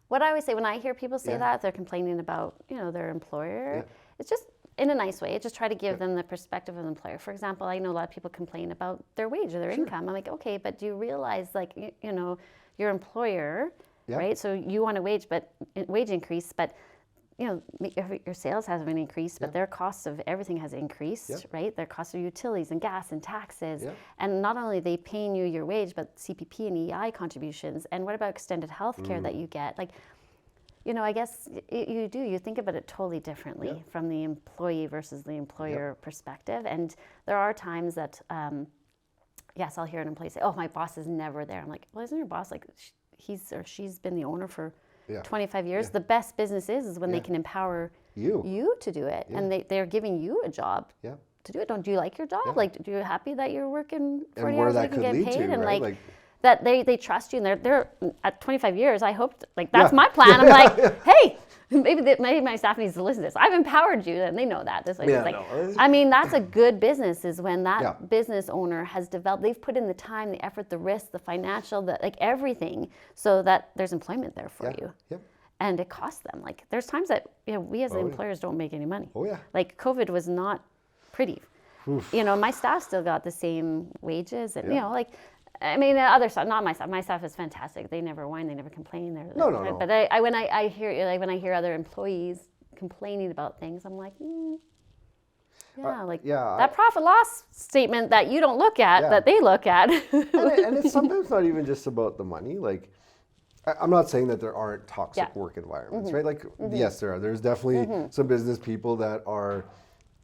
What I always say when I hear people say that they're complaining about, you know, their employer, it's just in a nice way. Just try to give them the perspective of the employer. For example, I know a lot of people complain about their wage or their income. I'm like, okay, but do you realize, like, you know, your employer right? So you want a wage increase, but your sales haven't increased, but their cost of everything has increased, right? Their cost of utilities and gas and taxes. And not only are they paying you your wage, but CPP and EI contributions. And what about extended health care that you get? Like, I guess you think about it totally differently from the employee versus the employer perspective. And there are times that, yes, I'll hear an employee say, oh, my boss is never there. I'm like, well, isn't your boss like, he's or she's been the owner for 25 years. The best business is when they can empower you to do it. And they're giving you a job to do it. Don't you like your job? Like, do you happy that you're working 40 hours a week and getting paid? And right? That they trust you, and they're at 25 years. I hope that's my plan. I'm like, hey, maybe my staff needs to listen to this. I've empowered you, and they know that. I mean, that's a good business is when that business owner has developed. They've put in the time, the effort, the risk, the financial, everything, so that there's employment there for you. And it costs them. Like there's times that we as employers don't make any money. Like COVID was not pretty. My staff still got the same wages, and I mean, the other stuff, not my staff. My staff is fantastic. They never whine. They never complain. No. But when I hear other employees complaining about things, I'm like, that profit loss statement that you don't look at, that they look at. and it's sometimes not even just about the money. Like, I'm not saying that there aren't toxic work environments, right? Like, yes, there are. There's definitely some business people that are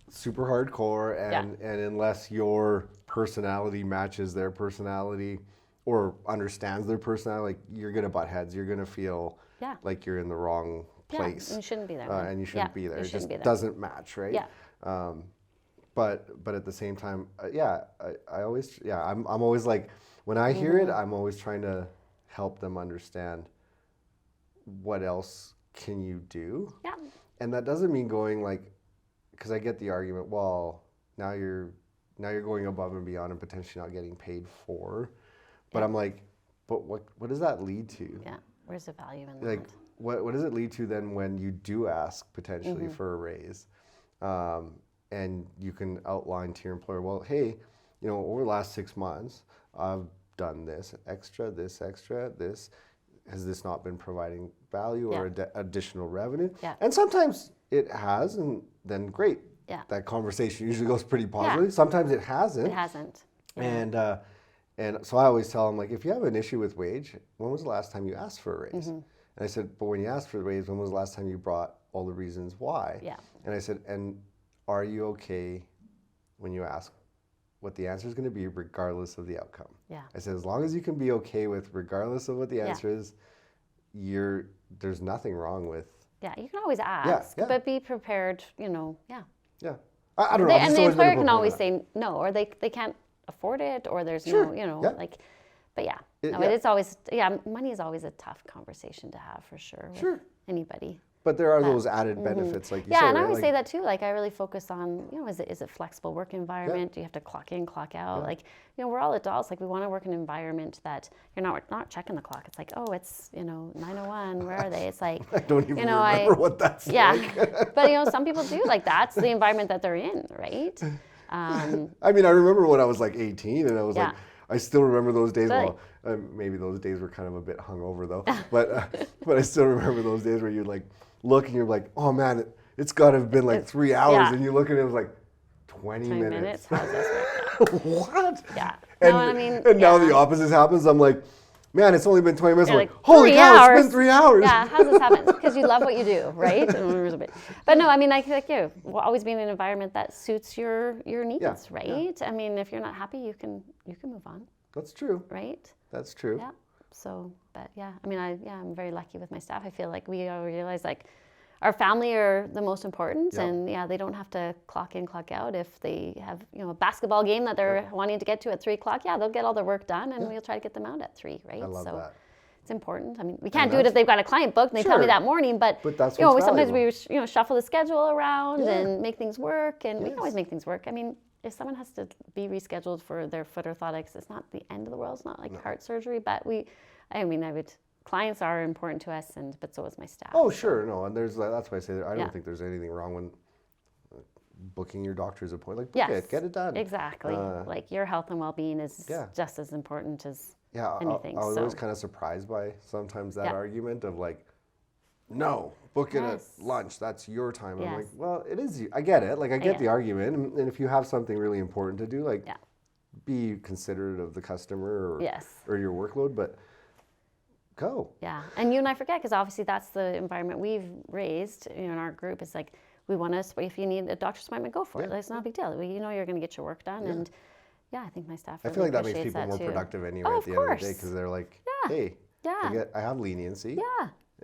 super hardcore, and unless your personality matches their personality or understands their personality, like you're gonna butt heads. You're gonna feel like you're in the wrong place. And you shouldn't be there. And you shouldn't be there. It just doesn't match, right? But at the same time, I always, I'm always like, when I hear it, I'm always trying to help them understand what else can you do. And that doesn't mean going like, because I get the argument, well, now you're going above and beyond and potentially not getting paid for. But I'm like, but what does that lead to? Where's the value in that? Like, what does it lead to then when you do ask potentially for a raise? And you can outline to your employer, well, hey, over the last 6 months, I've done this extra. Has this not been providing value or additional revenue? And sometimes it has, and then great. That conversation usually goes pretty positively. Sometimes it hasn't. And so I always tell them, like, if you have an issue with wage, when was the last time you asked for a raise? And I said, but when you asked for the raise, when was the last time you brought all the reasons why? And I said, and are you okay when you ask what the answer is going to be regardless of the outcome? I said, as long as you can be okay with regardless of what the answer is, there's nothing wrong with. You can always ask, but be prepared, I don't know. And the employer can always say no, or they can't afford it, or there's it's always, money is always a tough conversation to have for sure with anybody. But there are those added benefits, like you said. Yeah, and I always say that too. Like, I really focus on, is it flexible work environment? Do you have to clock in, clock out? Like, we're all adults. Like, we want to work in an environment that you're not checking the clock. It's like, oh, it's 9:01. Where are they? It's like, I don't even remember what that's like. But some people do. Like, that's the environment that they're in, right? I mean, I remember when I was like 18, and I was like, I still remember those days. Well, maybe those days were kind of a bit hungover though. But I still remember those days where you'd like look and you're like, oh man, it's got to have been like 3 hours, and you look and it was like 20 minutes. How's this work? What? And now the opposite happens. I'm like, man, it's only been 20 minutes. I'm like, holy cow, it's been 3 hours. How's this happen? Because you love what you do, right? But no, I mean, we'll always be in an environment that suits your needs, right? I mean, if you're not happy, you can move on. That's true. Right? That's true. Yeah. So, but I mean, I'm very lucky with my staff. I feel like we all realize like our family are the most important, and they don't have to clock in, clock out. If they have a basketball game that they're wanting to get to at 3 o'clock, they'll get all their work done, and we'll try to get them out at 3, right? I love that. It's important. I mean, we can't do it if they've got a client booked and they tell me that morning, but that's sometimes we shuffle the schedule around and make things work, and we can always make things work. I mean, if someone has to be rescheduled for their foot orthotics, it's not the end of the world. It's not like heart surgery, but clients are important to us, but so is my staff. Oh, sure, no, and that's why I say that I don't think there's anything wrong when booking your doctor's appointment. Like, book Yes, it, get it done. exactly. Like your health and well-being is just as important as anything. I was always kind of surprised by sometimes that argument of like, no, book it at lunch. That's your time. I'm like, well, it is. I get it. Like, I get the argument. And if you have something really important to do, like, be considerate of the customer or your workload, but go. Yeah, and you and I forget, because obviously that's the environment we've raised in our group. It's like, we want to, if you need a doctor's appointment, go for it. It's not a big deal. You know you're going to get your work done. And I think my staff really I feel like that makes appreciates people more too. productive anyway at the end of the day, because they're like, hey, I have leniency.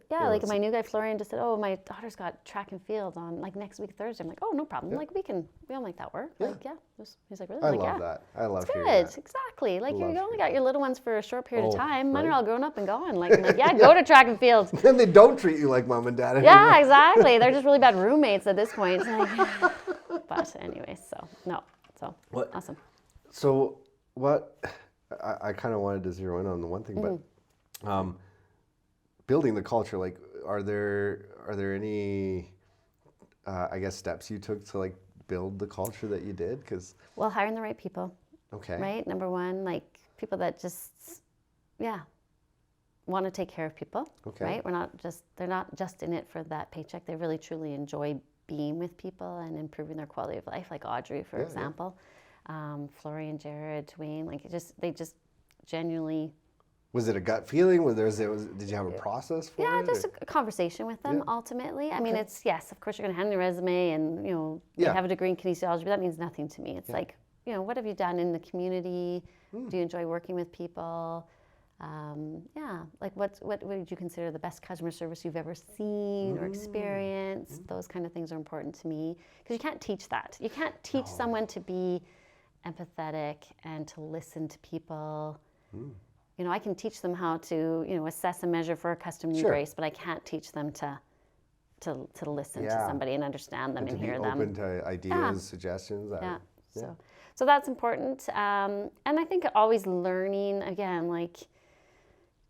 Yeah, like my new guy Florian just said, oh, my daughter's got track and field on like next week Thursday. I'm like, oh, no problem. Like we'll make that work. Like, he's like, really? I like, love that. I love it's hearing good. that. Exactly. Like you only got your little ones for a short period of time. Mine are right. all grown up and gone. Like, I'm like, go to track and field. Then they don't treat you like mom and dad anymore. Yeah, exactly. They're just really bad roommates at this point. Like, but anyway, awesome. So what, I kind of wanted to zero in on the one thing, but building the culture, like, are there any, I guess, steps you took to like build the culture that you did? Well, hiring the right people. Okay. Right? Number one, like people that just, want to take care of people. Okay. Right? They're not just in it for that paycheck. They really truly enjoy being with people and improving their quality of life, like Audrey, for example. Florian, Jared, Dwayne, like they just genuinely. Was it a gut feeling? Did you have a process for it? Yeah, just a conversation with them, ultimately. I mean, it's, of course, you're going to hand in your resume and, you have a degree in kinesiology, but that means nothing to me. It's like, what have you done in the community? Do you enjoy working with people? Like what would you consider the best customer service you've ever seen or experienced? Those kind of things are important to me, because you can't teach that. You can't teach someone to be empathetic and to listen to people. I can teach them how to, assess and measure for a custom knee brace, but I can't teach them to listen to somebody and understand them and hear them. Open to ideas, suggestions. So that's important. And I think always learning, again, like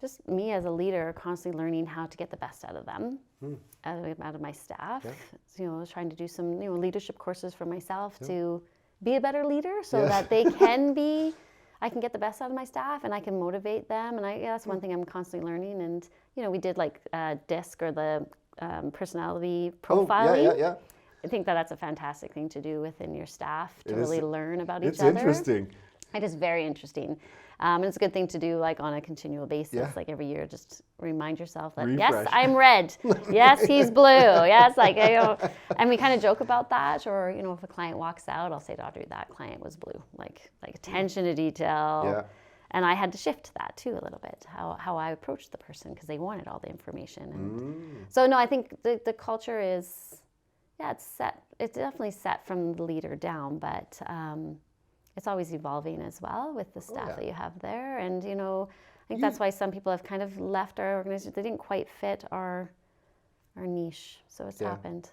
just me as a leader, constantly learning how to get the best out of them, out of my staff. Trying to do some leadership courses for myself to be a better leader, so that they can be. I can get the best out of my staff, and I can motivate them. And that's one thing I'm constantly learning. And we did like DISC, or the personality profiling. I think that's a fantastic thing to do within your staff to really learn about each other. It's interesting. It is very interesting. And it's a good thing to do like on a continual basis, like every year, just remind yourself that, yes, I'm red. Yes, he's blue. Yes, like, and we kind of joke about that. Or, if a client walks out, I'll say to Audrey, that client was blue, like attention to detail. Yeah. And I had to shift that too a little bit, how I approached the person, because they wanted all the information. And so, no, I think the culture is, it's set. It's definitely set from the leader down, but it's always evolving as well with the staff that you have there. And, I think that's why some people have kind of left our organization. They didn't quite fit our niche. So it's happened.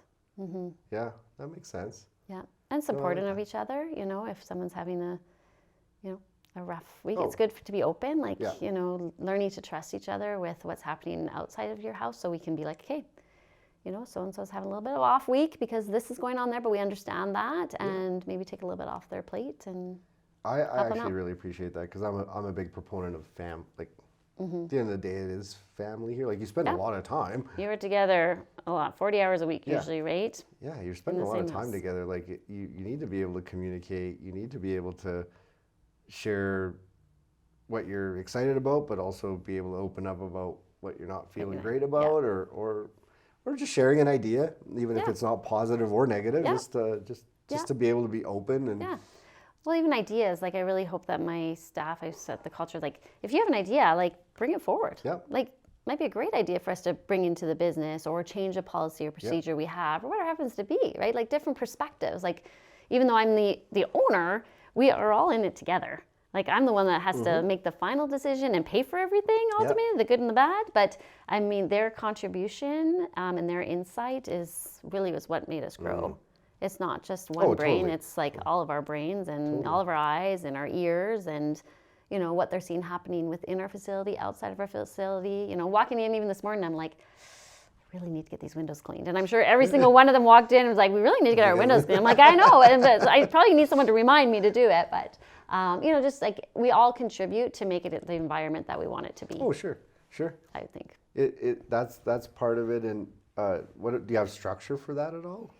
Yeah, that makes sense. Yeah. And supporting of each other, if someone's having a rough week, it's good to be open, like, learning to trust each other with what's happening outside of your house. So we can be like, hey, so-and-so's having a little bit of off week because this is going on there, but we understand that, and maybe take a little bit off their plate. And I actually really appreciate that, because I'm a big proponent of Like, at the end of the day, it is family here. Like, you spend a lot of time. You're together a lot, 40 hours a week usually, right? Yeah, you're spending a lot of time together. Like, you need to be able to communicate. You need to be able to share what you're excited about, but also be able to open up about what you're not feeling great about, or just sharing an idea, even if it's not positive or negative, just to be able to be open. And well, even ideas, like I really hope that my staff, I set the culture, like if you have an idea, like bring it forward. Like, might be a great idea for us to bring into the business, or change a policy or procedure we have, or whatever it happens to be, right? Like different perspectives. Like, even though I'm the owner, we are all in it together. Like, I'm the one that has to make the final decision and pay for everything, ultimately, the good and the bad. But, I mean, their contribution and their insight was what made us grow. It's not just one brain. Totally. It's like all of our brains and all of our eyes and our ears, and, what they're seeing happening within our facility, outside of our facility. Walking in even this morning, I'm like, I really need to get these windows cleaned. And I'm sure every single one of them walked in and was like, we really need to get our windows cleaned. I'm like, I know. And I probably need someone to remind me to do it. But, just like we all contribute to make it the environment that we want it to be. Oh, sure. I think. That's part of it. And what do you have structure for that at all?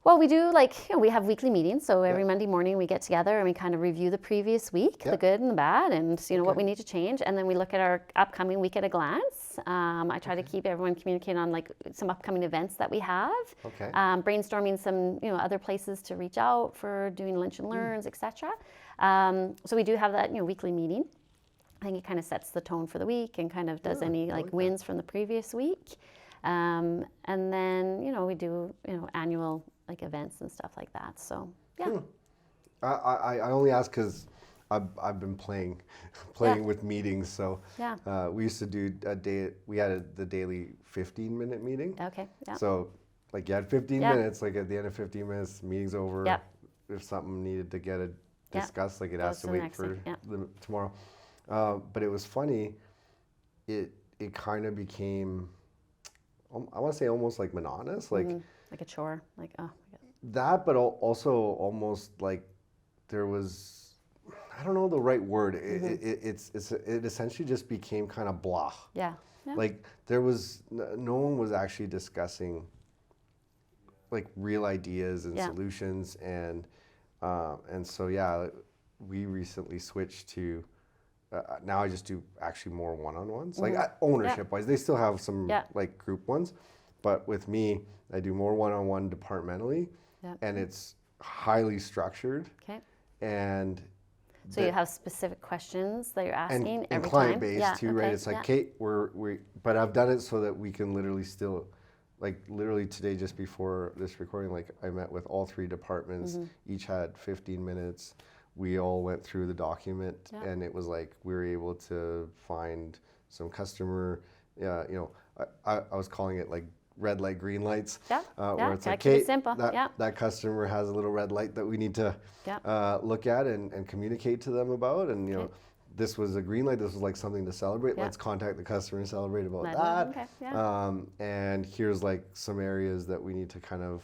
Well, we do we have weekly meetings. So every Monday morning we get together and we kind of review the previous week, the good and the bad, and what we need to change. And then we look at our upcoming week at a glance. I try to keep everyone communicating on some upcoming events that we have. Okay. Brainstorming some other places to reach out for doing lunch and learns, etc. So we do have that weekly meeting. I think it kind of sets the tone for the week and kind of does any wins from the previous week. And then we do annual events and stuff like that. So yeah. I only ask because I've been playing with meetings. So we used to do we had the daily 15-minute meeting. Okay. Yeah. So you had 15 minutes. At the end of 15 minutes, meeting's over. Yep. If something needed to get discussed, it has to wait for tomorrow. But it was funny. It kind of became, I want to say, almost monotonous, like a chore, oh my God. That, but also almost there was, I don't know the right word. It essentially just became kind of blah. Yeah. There was no one was actually discussing real ideas and solutions, and so we recently switched to. Now I just do actually more one-on-ones, ownership-wise. They still have some group ones, but with me, I do more one-on-one departmentally, and it's highly structured. Okay. And so you have specific questions that you're asking and every client-based time. too, right? It's Kate, but I've done it so that we can literally still, literally today, just before this recording, I met with all 3 departments. Each had 15 minutes. We all went through the document, and it was we were able to find some customer, I was calling it red light, green lights. Where it's Kate, that customer has a little red light that we need to look at and communicate to them about. And, this was a green light. This was something to celebrate. Let's contact the customer and celebrate about that. Okay. And here's some areas that we need to kind of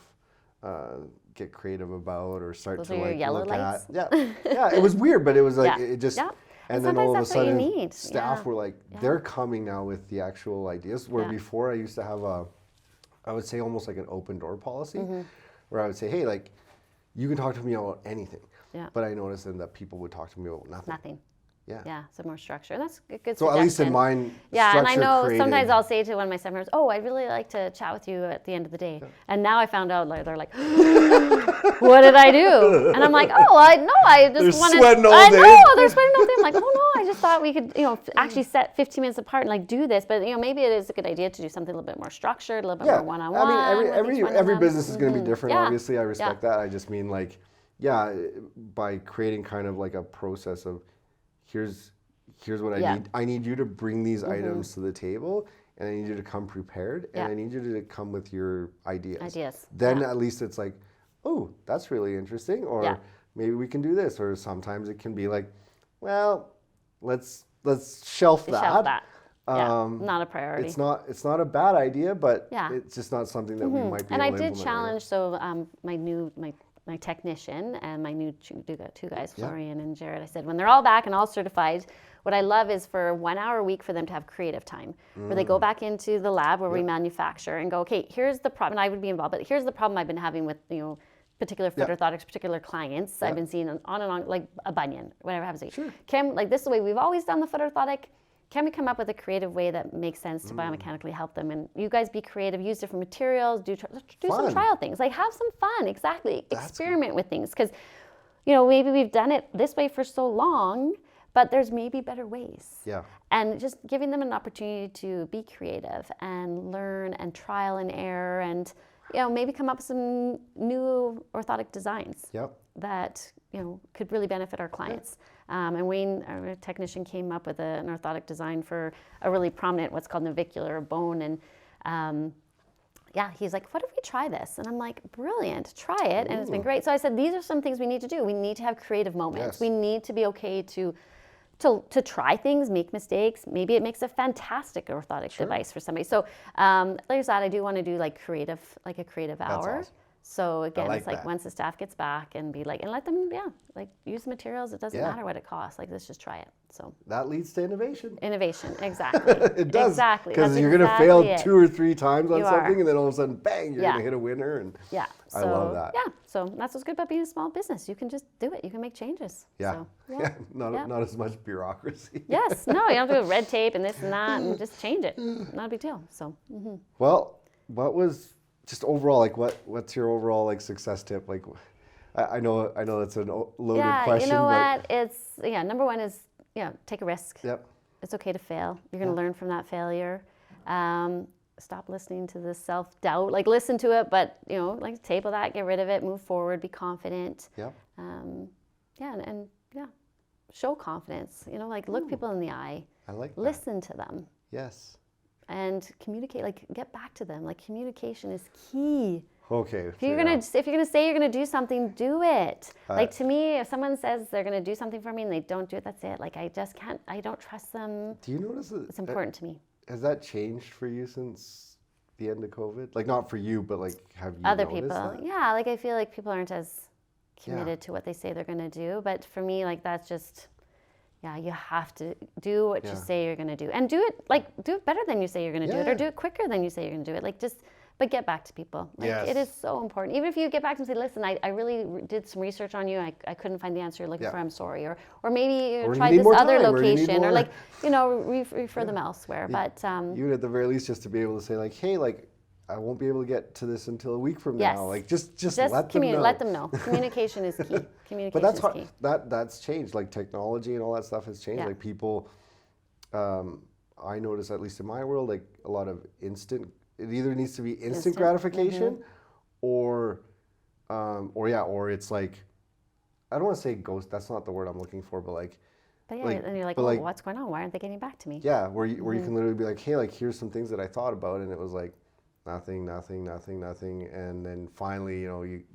get creative about or start to yellow look lights. at. Yeah, it was weird, but it was it just. And then all of a sudden, staff were they're coming now with the actual ideas. Where before I used to have I would say almost an open door policy, where I would say, hey, you can talk to me about anything. Yeah. But I noticed then that people would talk to me about nothing. Yeah, some more structure. That's a good So suggestion. at least in mine, and I know sometimes I'll say to one of my seminars, I'd really like to chat with you at the end of the day. Yeah. And now I found out they're like, what did I do? And I'm like, I just wanted. They're sweating all day. I know, they're sweating all day. I'm like, I just thought we could, actually set 15 minutes apart and do this. But maybe it is a good idea to do something a little bit more structured, a little bit more one-on-one. I mean, every business is going to be different. Obviously, I respect that. I just mean by creating kind of a process of here's what I need. I need you to bring these items to the table, and I need you to come prepared, and I need you to come with your ideas. Then at least it's that's really interesting, or maybe we can do this, or sometimes it can be let's shelf that. Not a priority. It's not a bad idea, but it's just not something that we might be able to implement. And I did challenge my technician and my new two guys, Florian and Jared. I said, when they're all back and all certified, what I love is for 1 hour a week for them to have creative time, where they go back into the lab where we manufacture and go, okay, here's the problem. And I would be involved, but here's the problem I've been having with particular foot orthotics, particular clients. I've been seeing on and on, like a bunion, whatever happens to you. Sure. This is the way we've always done the foot orthotic. Can we come up with a creative way that makes sense to biomechanically help them? And you guys be creative, use different materials, do some trial things. Have some fun, exactly. Experiment with things. Because, maybe we've done it this way for so long, but there's maybe better ways. Yeah. And just giving them an opportunity to be creative and learn and trial and error and, maybe come up with some new orthotic designs that, could really benefit our clients. And Wayne, our technician, came up with an orthotic design for a really prominent, what's called navicular bone. And he's like, what if we try this? And I'm like, brilliant, try it. And it's been great. So I said, these are some things we need to do. We need to have creative moments. We need to be okay to to try things, make mistakes. Maybe it makes a fantastic orthotic device for somebody. So like I said, I do want to do like a creative hour. Awesome. So again, like it's like that. once the staff gets back and be like, and let them, like use the materials. It doesn't Yeah. matter what it costs. Like, let's just try it. So That leads to innovation. innovation, exactly. It does. Exactly. Because That's you're going to exactly fail it. 2 or 3 times on You something, are. and then all of a sudden, bang, you're Yeah. going to hit a winner. And Yeah. So, I love that. Yeah. So that's what's good about being a small business. You can just do it. You can make changes. Yeah. So, Yeah. Not as much bureaucracy. Yes. No, you don't have to do red tape and this and that and just change it. Not a big deal. So. Well, what was just overall, like, what's your overall, like, success tip? Like, I know it's a loaded question. You know but what? It's, number one is, take a risk. Yep. It's okay to fail. You're going to learn from that failure. Stop listening to the self-doubt. Like, listen to it, but, like, table that, get rid of it, move forward, be confident. Yep. And show confidence. Like, look people in the eye. I like that. Listen to them. Yes. And communicate. Like, get back to them. Like, communication is key. Okay. If you're gonna say you're gonna do something, do it. Like, to me, if someone says they're gonna do something for me and they don't do it, that's it. Like, I just can't. I don't trust them. Do you notice It's important to me. Has that changed for you since the end of COVID? Like, not for you, but like, have you Other noticed people, that? yeah. Like, I feel like people aren't as committed to what they say they're gonna do. But for me, like, that's just. Yeah, you have to do what you say you're gonna do, and do it better than you say you're gonna do it, or do it quicker than you say you're gonna do it. Like, but get back to people. Like, it is so important. Even if you get back and say, listen, I really did some research on you. I couldn't find the answer you're looking for. I'm sorry. Or maybe Or try you need this more other time, or you need location, or more- like, refer them elsewhere. But You at the very least just to be able to say, like, hey, like, I won't be able to get to this until a week from Yes. now. Like, just let them know. Let them know. Communication is key. Communication But that's is hard. key. That's changed. Like, technology and all that stuff has changed. Yeah. Like, people, I notice, at least in my world, like, a lot of it either needs to be instant gratification or it's like, I don't want to say ghost, that's not the word I'm looking for, but like, But yeah, and you're like, but oh, like- what's going on? Why aren't they getting back to me? yeah, where you can literally be like, hey, like, here's some things that I thought about, and it was like, nothing, and then finally,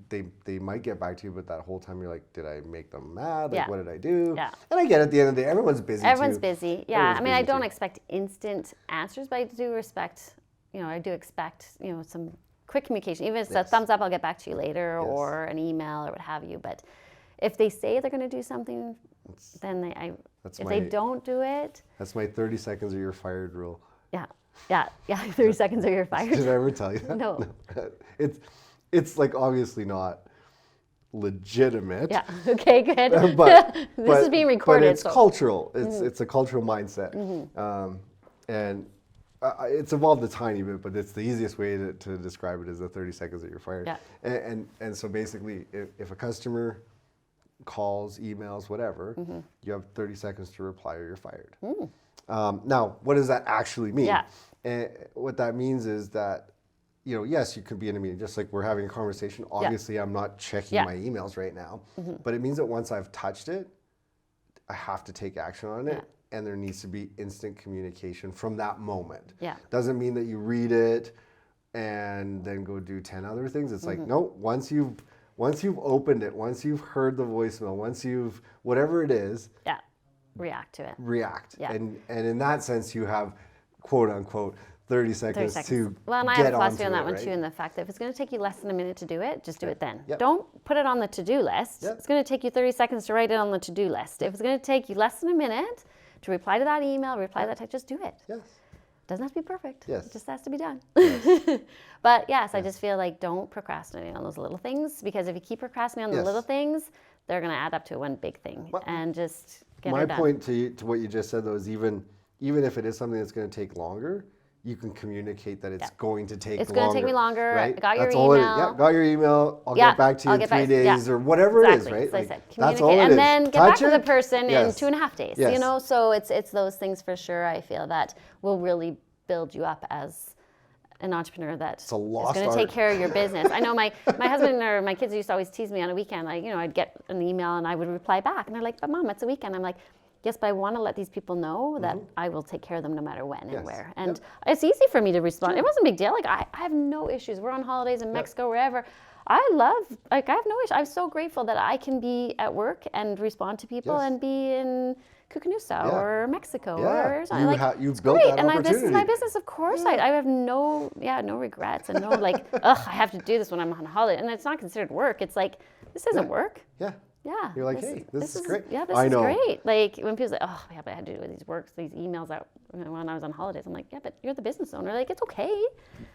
they might get back to you, but that whole time you're like, did I make them mad? Like, what did I do? Yeah. And I get at the end of the day, everyone's busy. Everyone's too. busy. Yeah. Everyone's I mean, I busy don't too. expect instant answers, but I do expect some quick communication. Even if it's a thumbs up, I'll get back to you later, or an email or what have you. But if they say they're going to do something, then they don't do it. That's my 30 seconds or you're fired rule. Yeah. 30 seconds or you're fired. Did I ever tell you that? No. It's like obviously not legitimate. Yeah. Okay, good. But This is being recorded. But it's so. cultural. It's a cultural mindset, and it's evolved a tiny bit. But it's the easiest way to describe it is the 30 seconds that you're fired. Yeah. And so basically, if a customer calls, emails, whatever, you have 30 seconds to reply or you're fired. Now, what does that actually mean? Yeah. And what that means is that, yes, you could be in a meeting, just like we're having a conversation. Obviously, I'm not checking my emails right now, but it means that once I've touched it, I have to take action on it, and there needs to be instant communication from that moment. Yeah. Doesn't mean that you read it and then go do 10 other things. It's like, no, once you've opened it, once you've heard the voicemail, once you've, whatever it is, React to it. react. Yeah. And in that sense, you have, quote unquote, 30 seconds to Well, and I get have a philosophy on onto that it, one right? too, in the fact that if it's going to take you less than a minute to do it, just do it then. Yep. Don't put it on the to-do list. Yep. It's going to take you 30 seconds to write it on the to-do list. If it's going to take you less than a minute to reply to that email, reply to that text, just do it. Yes. Doesn't have to be perfect. Yes. It just has to be done. Yes. But yes, I just feel like don't procrastinate on those little things, because if you keep procrastinating on the little things, they're going to add up to one big thing, and just get My it done. point to what you just said, though, is even if it is something that's going to take longer, you can communicate that it's going to take longer. It's going to take me longer. Right? I got your That's all it is. email. Got your email. I'll get back to you in 3 days or whatever it is, right? Exactly. Like, So I said, that's all communicate, it and is. then get Touch back to the it. person in Yes. 2.5 days. Yes. So it's those things for sure. I feel that will really build you up as an entrepreneur that is lost going to take art. care of your business. I know my husband or my kids used to always tease me on a weekend. I'd get an email and I would reply back, and they're like, "But Mom, it's a weekend." I'm like, yes, but I want to let these people know that I will take care of them no matter when and where. And it's easy for me to respond. It wasn't a big deal. Like, I have no issues. We're on holidays in Mexico, wherever. I have no issue. I'm so grateful that I can be at work and respond to people and be in Kukunusa or Mexico Yeah. or something. You've it's built great. that And opportunity. this is my business, of course. I have no regrets and no like, ugh, I have to do this when I'm on holiday. And it's not considered work. It's like, this isn't work. Yeah. Yeah. You're like, hey, this is great. Yeah, this is great. Like when people say, oh, yeah, but I had to do these works, these emails out when I was on holidays. I'm like, yeah, but you're the business owner. Like, it's okay.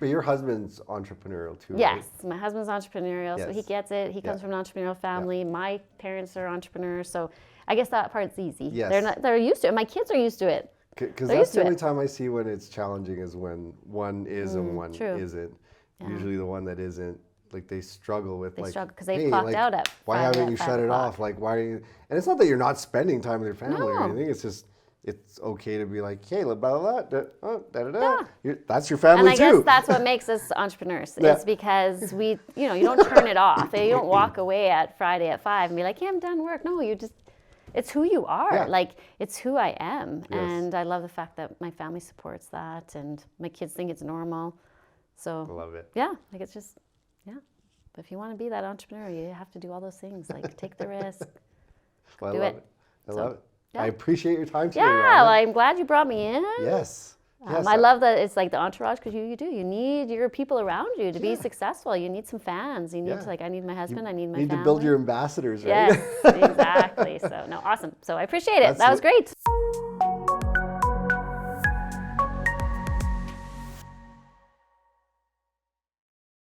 But your husband's entrepreneurial too, Yes, right? my husband's entrepreneurial, so he gets it. He comes from an entrepreneurial family. My parents are entrepreneurs, so I guess that part's easy. Yes. They're used to it. My kids are used to it. Because that's the only time I see when it's challenging is when one is and one isn't. Yeah. Usually the one that isn't, like they struggle with struggle because they've clocked out at why haven't you shut it off? Like why are you? And it's not that you're not spending time with your family or anything. It's just it's okay to be like, hey, blah blah blah, that's your family too. And I guess that's what makes us entrepreneurs. It's because we, you don't turn it off. You don't walk away at Friday at 5 and be like, yeah, I'm done work. No, it's who you are. Yeah. Like it's who I am, and I love the fact that my family supports that, and my kids think it's normal. So I love it. Yeah, like it's just. Yeah, but if you want to be that entrepreneur, you have to do all those things, like take the risk, I love it. I love it. Yeah. I appreciate your time today. Yeah, well, I'm glad you brought me in. Yes. Yes. I love that it's like the entourage because you need your people around you to be successful. You need some fans. You need to I need my husband. I need my family. You need to build your ambassadors, right? Yes, exactly. So no, awesome. So I appreciate it. That was great.